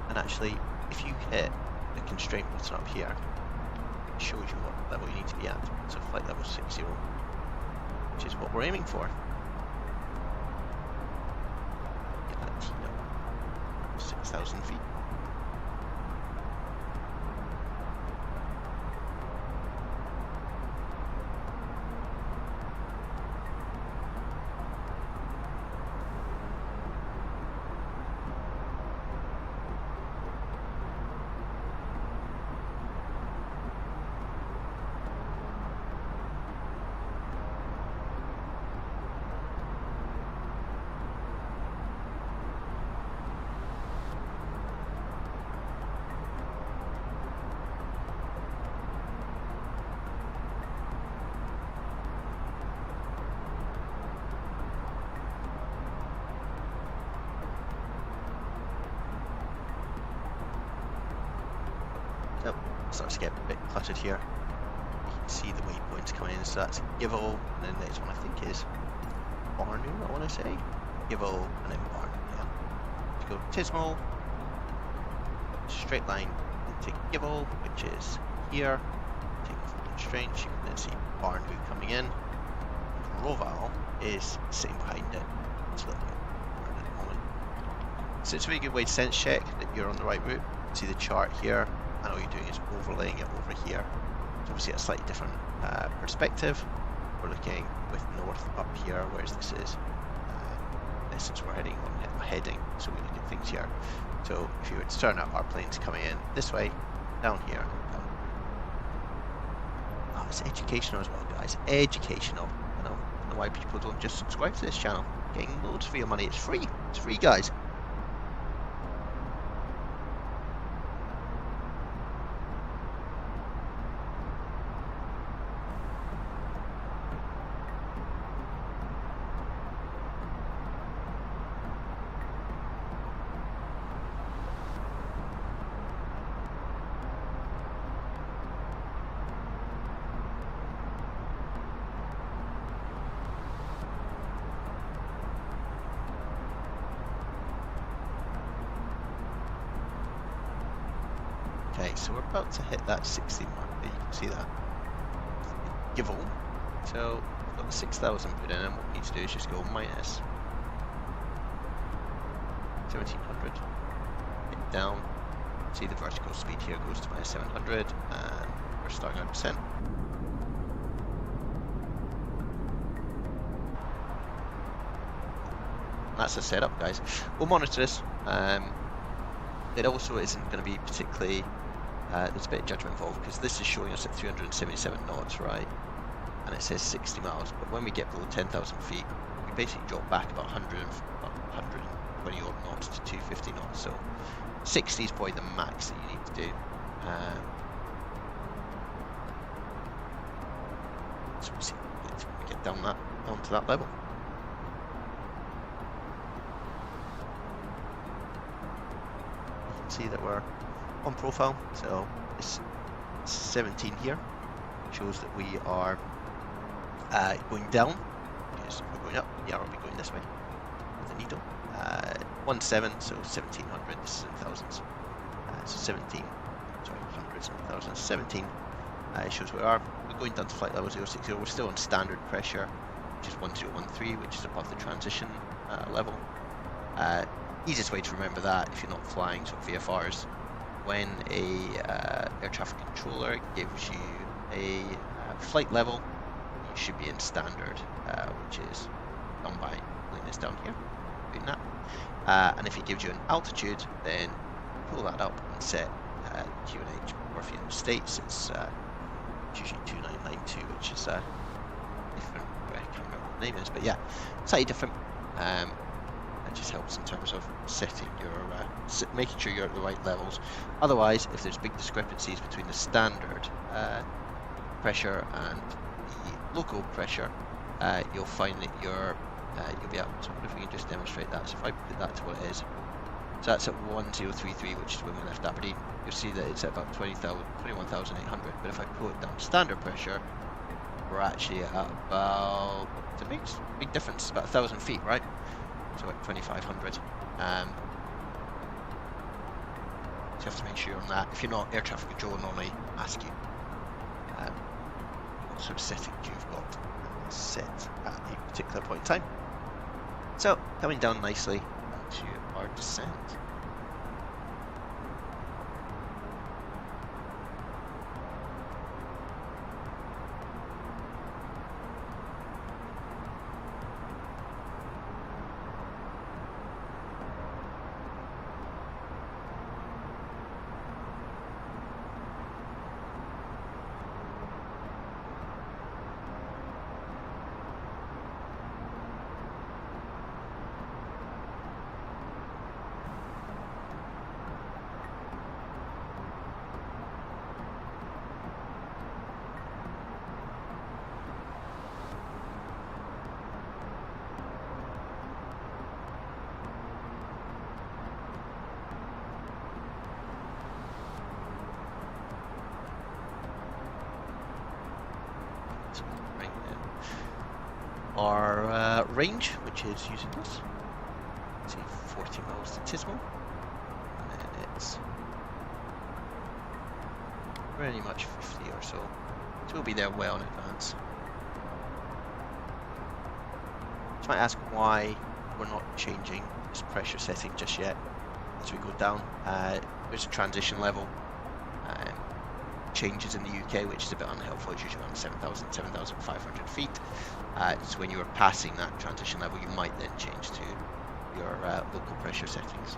A: and actually if you hit the constraint button up here, it shows you what level you need to be at. So flight level 60, which is what we're aiming for. Get that T up 6,000 feet. Oh, starts to get a bit cluttered here. You can see the waypoints coming in, so that's Givel, and then the next one I think is Barnu, I want to say. Givel, and then Barnu, yeah. To go Tismal, straight line, and take Givel, which is here. Take off the constraints, you can then see Barnu coming in. Roval is sitting behind it. It's a little bit hard at the moment. So it's a really good way to sense check that you're on the right route. See the chart here. And all you're doing is overlaying it over here. So obviously a slightly different perspective. We're looking with north up here, whereas this is, in essence, we're heading on a heading. So we look at things here. So if you were to turn out, our plane's coming in this way, down here. Oh, it's educational as well, guys. Educational. I don't know why people don't just subscribe to this channel. Getting loads for your money. It's free. It's free, guys. Okay, so we're about to hit that 60 mark there, you can see that. Givel. So we've got the 6,000 put in, and what we need to do is just go minus 1,700. Hit down. See the vertical speed here goes to minus 700, and we're starting our descent. That's the setup, guys. We'll monitor this. It also isn't going to be particularly, there's a bit of judgment involved because this is showing us at 377 knots, right? And it says 60 miles, but when we get below 10,000 feet, we basically drop back about 120 odd knots to 250 knots, so 60 is probably the max that you need to do. So we'll see when we get down onto that level. See that we're on profile, so it's 17 here, shows that we are going down, because we're going up, yeah, we'll be going this way with the needle. 17, so 1700, this is in thousands, so 17, sorry, hundreds and thousands, 17 shows we are. We're going down to flight level 060, we're still on standard pressure, which is 1013, which is above the transition level. Easiest way to remember that, if you're not flying sort of VFRs, when a air traffic controller gives you a flight level, you should be in standard, which is done by putting this down here, doing that. And if it gives you an altitude, then pull that up and set QNH, or if you're in the States, it's usually 2992, which is different, I can't remember what the name is, but yeah, slightly different. It just helps in terms of setting your, making sure you're at the right levels. Otherwise, if there's big discrepancies between the standard pressure and the local pressure, you'll find that you'll be able to. What if we can just demonstrate that? So if I put that to what it is, so that's at 1033, which is when we left Aberdeen. You'll see that it's at about 21,800. But if I pull it down to standard pressure, we're actually at about, it makes a big difference. It's about 1,000 feet, right? So at 2,500. So you have to make sure on that. If you're not, air traffic control will normally ask you what sort of settings you've got set at a particular point in time. So coming down nicely into our descent. Our range, which is using this, let's see, 40 miles to Tismal, and then it's pretty much 50 or so, so we'll be there well in advance. You might ask why we're not changing this pressure setting just yet as we go down. There's a transition level. Changes in the UK, which is a bit unhelpful. It's usually around 7,000, 7,500 feet. So when you are passing that transition level, you might then change to your local pressure settings.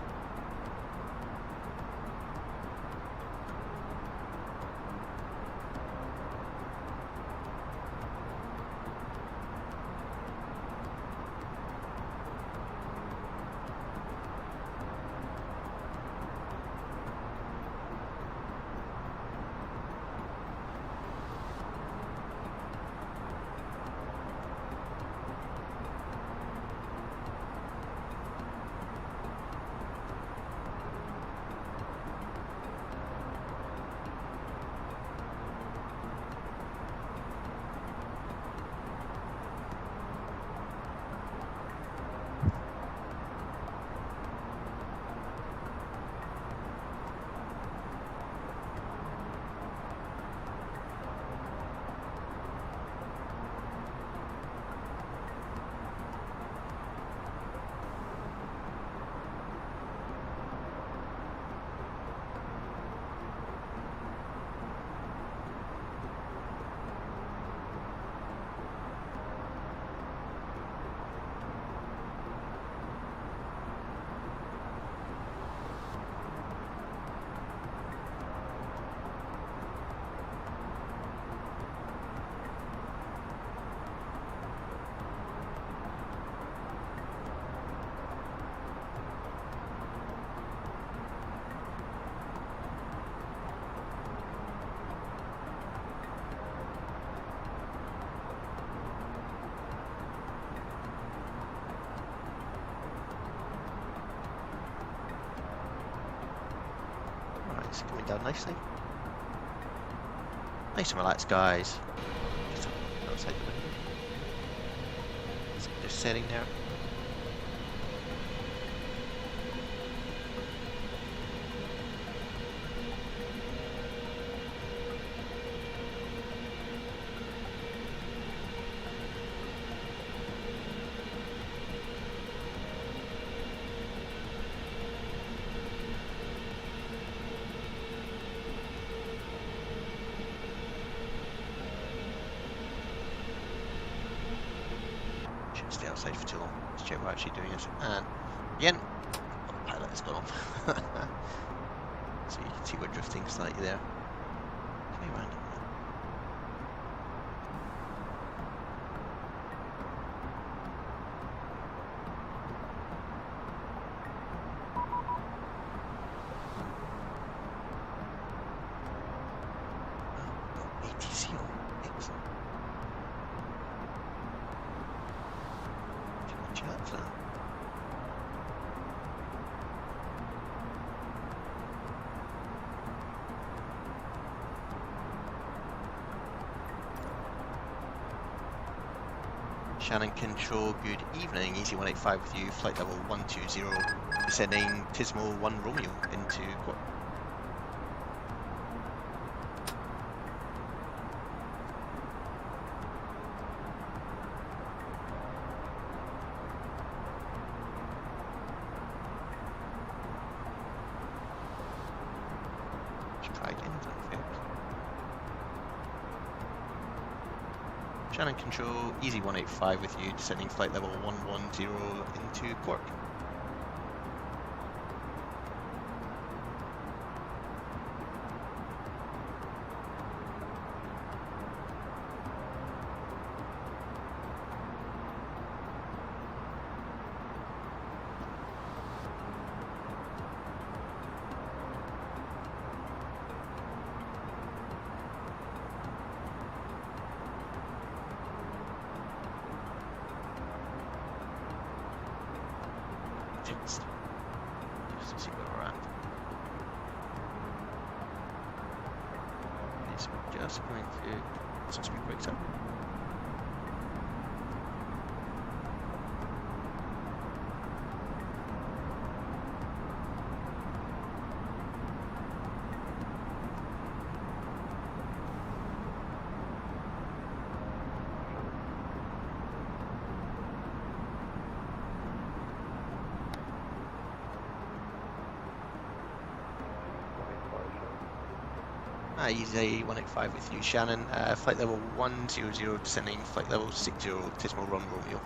A: It's coming down nicely. Nice and relaxed, guys. Just outside the window. Just setting there. Shouldn't stay outside for too long. Let's check we're actually doing it. And again, pilot has gone off. So you can see we're drifting slightly there. Play around. ATC on. Excellent. Chat for that. Shannon Control, good evening. Easy 185 with you, flight level 120, descending Tismo 1 Romeo into Cork. Let's try again, is that fair? Shannon Control, easy 185 with you, descending flight level 110 into Cork. Just to see where we're at. Okay, so we're just going to some speed breaks up. Easy 185 with you, Shannon. Flight level 100, descending flight level 60, Tismo 1 Romeo.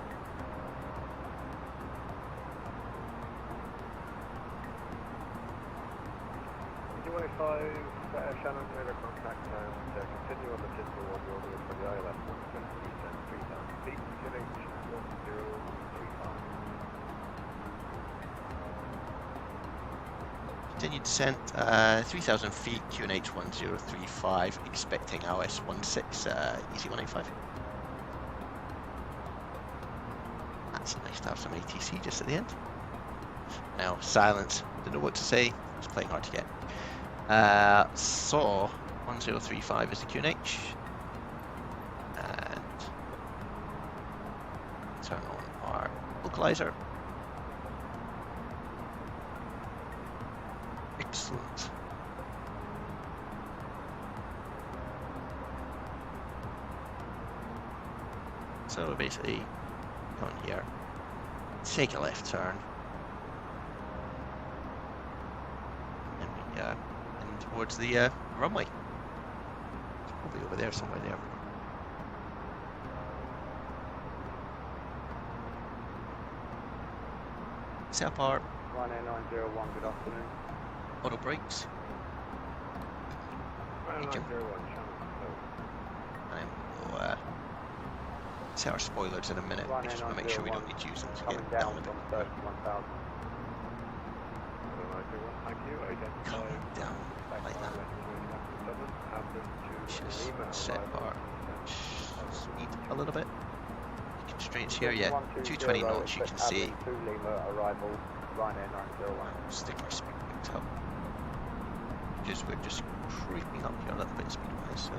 E: Easy 185, Shannon, radar contact, and continue on the Tismo 1 Romeo for the ILS 173, 3,000 feet, QNH 1035.
A: Continued descent, 3,000 feet, QNH 1035, expecting OS 16, easy 185. That's nice to have some ATC just at the end. Now, silence, don't know what to say, it's playing hard to get. Saw 1035 is the QNH, and turn on our localizer. Excellent. So basically, come here, take a left turn, and we in towards the runway. It's probably over there, somewhere there. Set up our
E: 18901, good afternoon.
A: auto brakes.
E: 18901,
A: And we'll set our spoilers in a minute. We just want to make sure we don't need to use them to
E: coming
A: get
E: down
A: down a bit.
E: from 31,000. 18901, thank you.
A: Coming down like that. Just set our speed a little bit. Constraints here, yeah, 220 knots you can see.
E: Lima arrival, Ryanair 901.
A: Stick our speed brakes up. changes, we're just creeping up here a little bit speed-wise,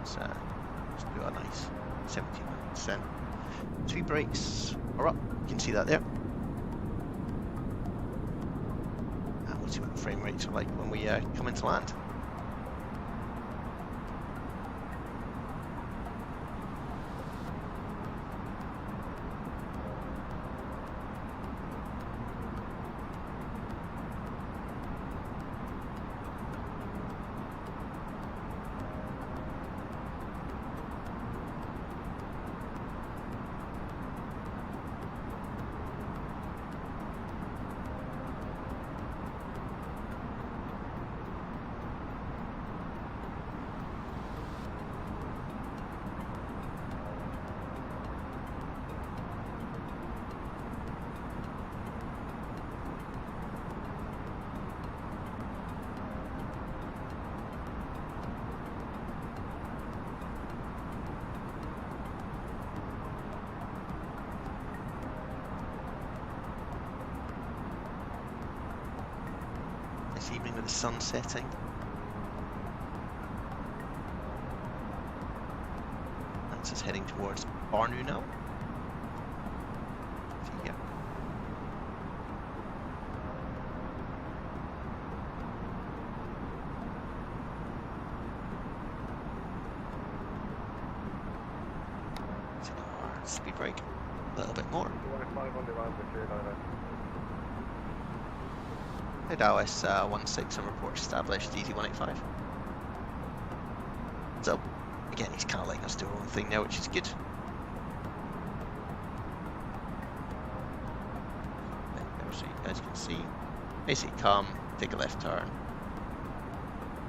A: so let's do a nice 79%. 2 brakes are up, you can see that there. And we'll see what the frame rates are like when we come into land. This evening with the sun setting. That's us heading towards Barnu now. See here. Take our speed brake a little bit more.
E: 215 on the round with clear direct.
A: Head OS 16 and report established, easy 185. So, again, he's kind of letting us do our own thing now, which is good. So you guys can see, basically come, take a left turn,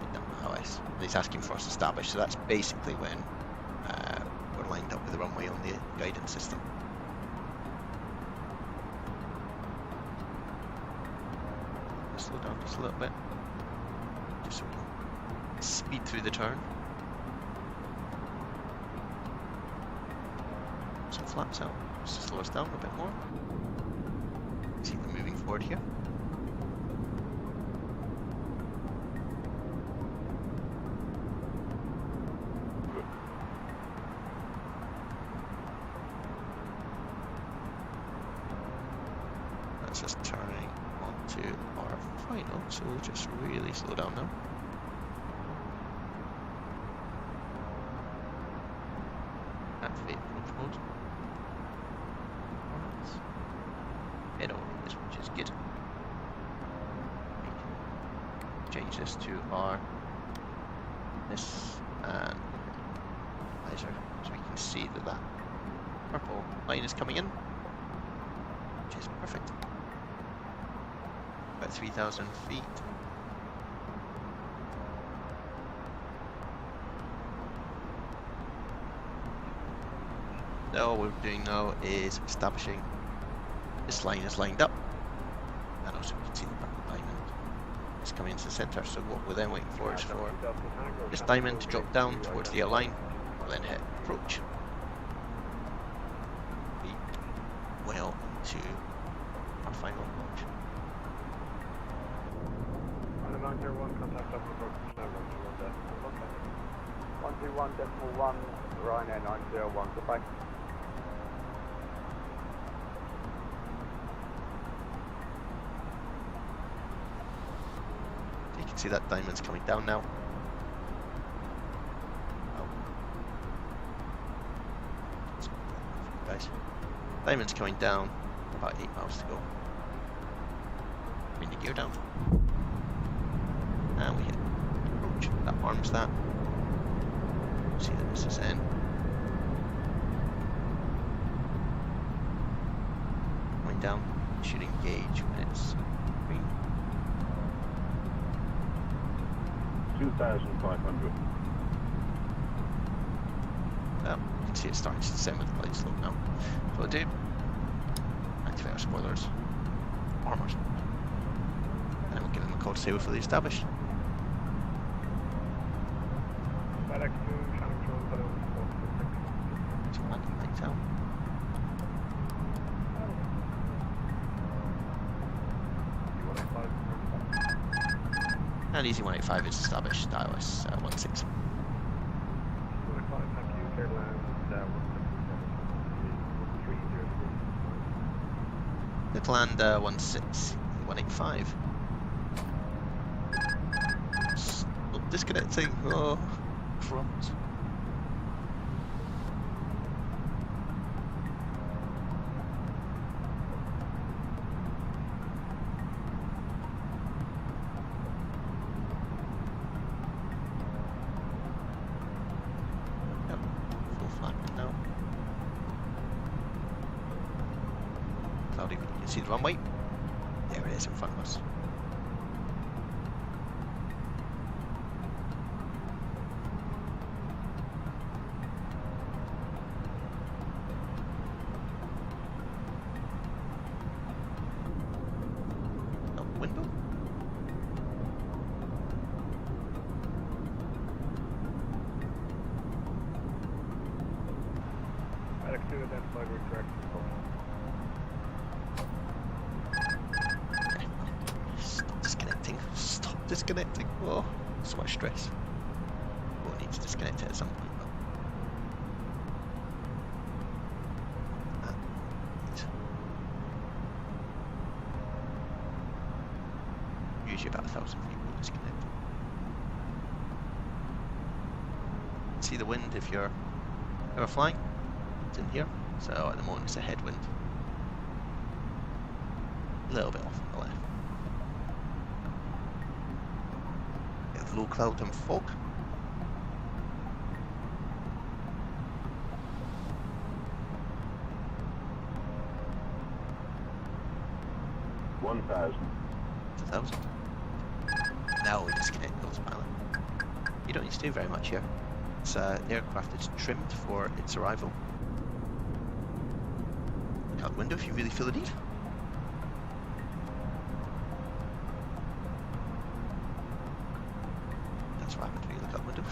A: get down the OS. And he's asking for us to establish, so that's basically when we're lined up with the runway on the guidance system. Slow down just a little bit, just so we can speed through the turn. So it flaps out, just to slow us down a bit more. See them moving forward here. That's just turning onto our final, so we'll just really slow down now. Activate approach mode. Head on this, which is good. Change this to our this and visor, so we can see that that purple line is coming in, which is perfect. About 3,000 feet. Now all we're doing now is establishing this line is lined up, and also we can see the purple diamond is coming into the centre. So what we're then waiting for is for this diamond to drop down towards the align, and then hit approach. Be well into our final approach.
E: 901, contact up approach 121.1, Ryanair 901, goodbye.
A: You can see that diamond's coming down now. Guys, diamond's coming down, about 8 miles to go. Bring the gear down. And we hit approach. That arms that. See that this is in. Going down. Should engage when it's green.
D: 2,500.
A: Well, you can see it starting to descend with the glide slope now. So we'll do. Activate our spoilers. Armors. And then we'll give them a code sail for the established.
E: FedEx to Shannon Control, hello, 426.
A: So landing lights out. Easy 185 is established, ILS 16.
E: 185, thank you. Clear land 173,
A: Good land 16, 185. Stop disconnecting. Oh, crumbs. Yep, full flat now. Cloudy, you can see the runway. There it is in front of us. Window.
E: Alex 2 identified route correct.
A: Stop disconnecting. Stop disconnecting. Oh, so much stress. We'll need to disconnect it at some point. Usually about 1,000 feet will disconnect. See the wind if you're ever flying? It's in here. So at the moment it's a headwind. A little bit off on the left. Bit of low cloud and fog. It's 1,000. Now we disconnect those pilot. You don't need to do very much here. It's the aircraft is trimmed for its arrival. Look out the window if you really feel the need. That's what happened when you look out the window.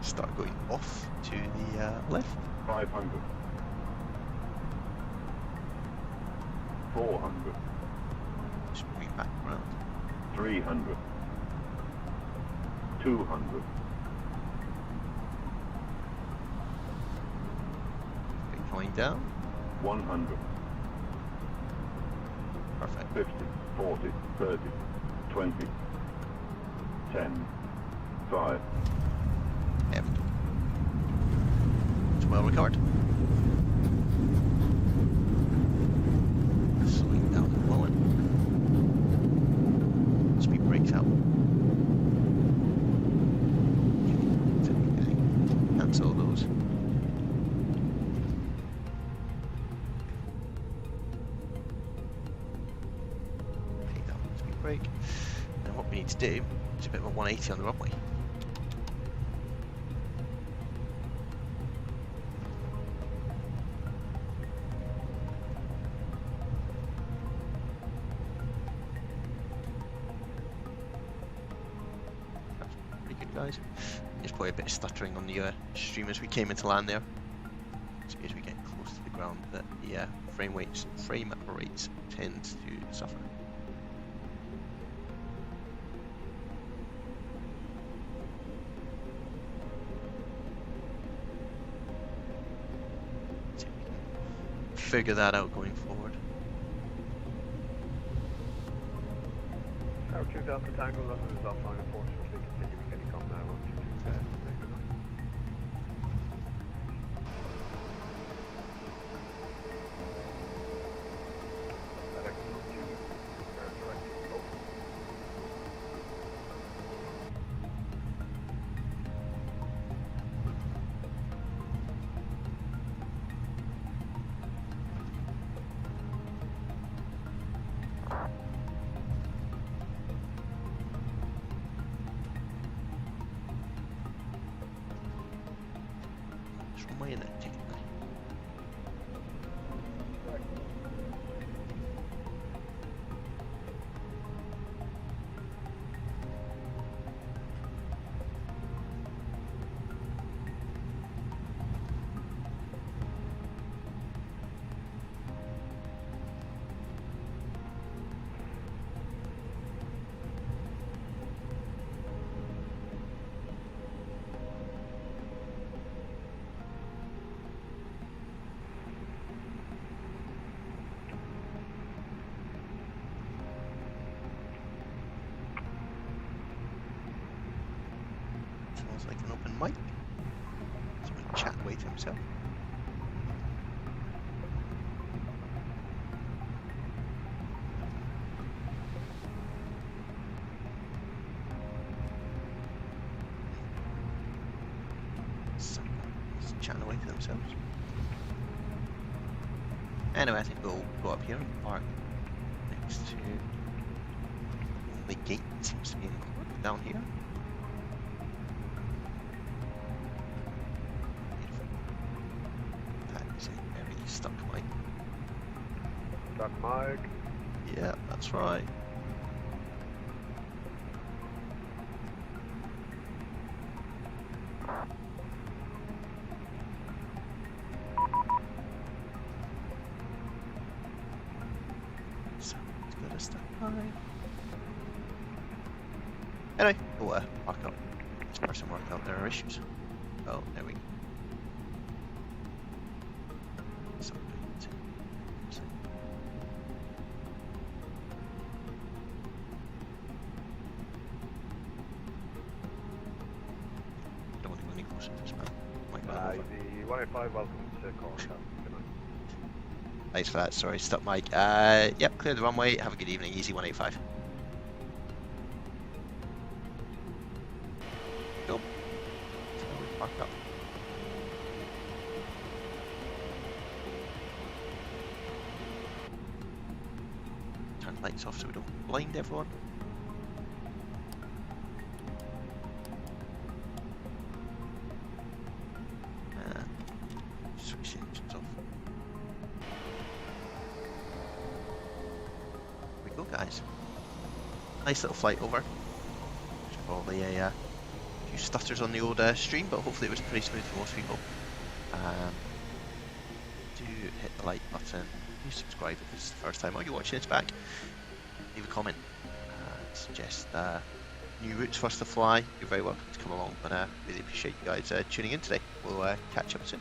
A: Start going off to the left.
G: 500. 400.
A: Just bring it back around.
G: 300. 200.
A: Going down.
G: 100.
A: Perfect.
G: 50. 40. 30. 20. 10. 5.
A: There we go. It's well recovered. Slowing down at the moment. Speed brakes out. Cancel those. Take that one, speed brake. And what we need to do is a bit of a 180 on the runway. Pretty good, guys. There's probably a bit of stuttering on the stream as we came into land there. So as we get close to the ground, that the frame rates tend to suffer. See if we can figure that out going forward.
E: Tower 2 Delta Tango, London is offline, unfortunately. Continue with getting com now. 122 Alex 2, directing both.
A: Just one way in there, take it back. Smells like an open mic. Someone chat away to himself. Someone's chatting away to themselves. Anyway, I think we'll go up here and park next to the gate that seems to be in Cork down here. Beautiful. That is a very stuck mic.
E: Stuck mic.
A: Yeah, that's right. So it's got a stuck mic. Anyway, we'll park up. This person work out their issues. Oh, there we go. So good. Don't want to go any closer to this man. Might run him over.
E: The 185, welcome to Cork. Good night.
A: Thanks for that. Sorry, stuck mic. Yep, clear the runway. Have a good evening. Easy 185. Go. So we park up. Turn lights off so we don't blind everyone. Switch the engines off. Here we go, guys. Nice little flight over. There's probably a few stutters on the old stream, but hopefully it was pretty smooth for most people. Do hit the like button. Do subscribe if this is the first time or you're watching this back. Leave a comment. Suggest new routes for us to fly. You're very welcome to come along, but really appreciate you guys tuning in today. We'll catch up soon.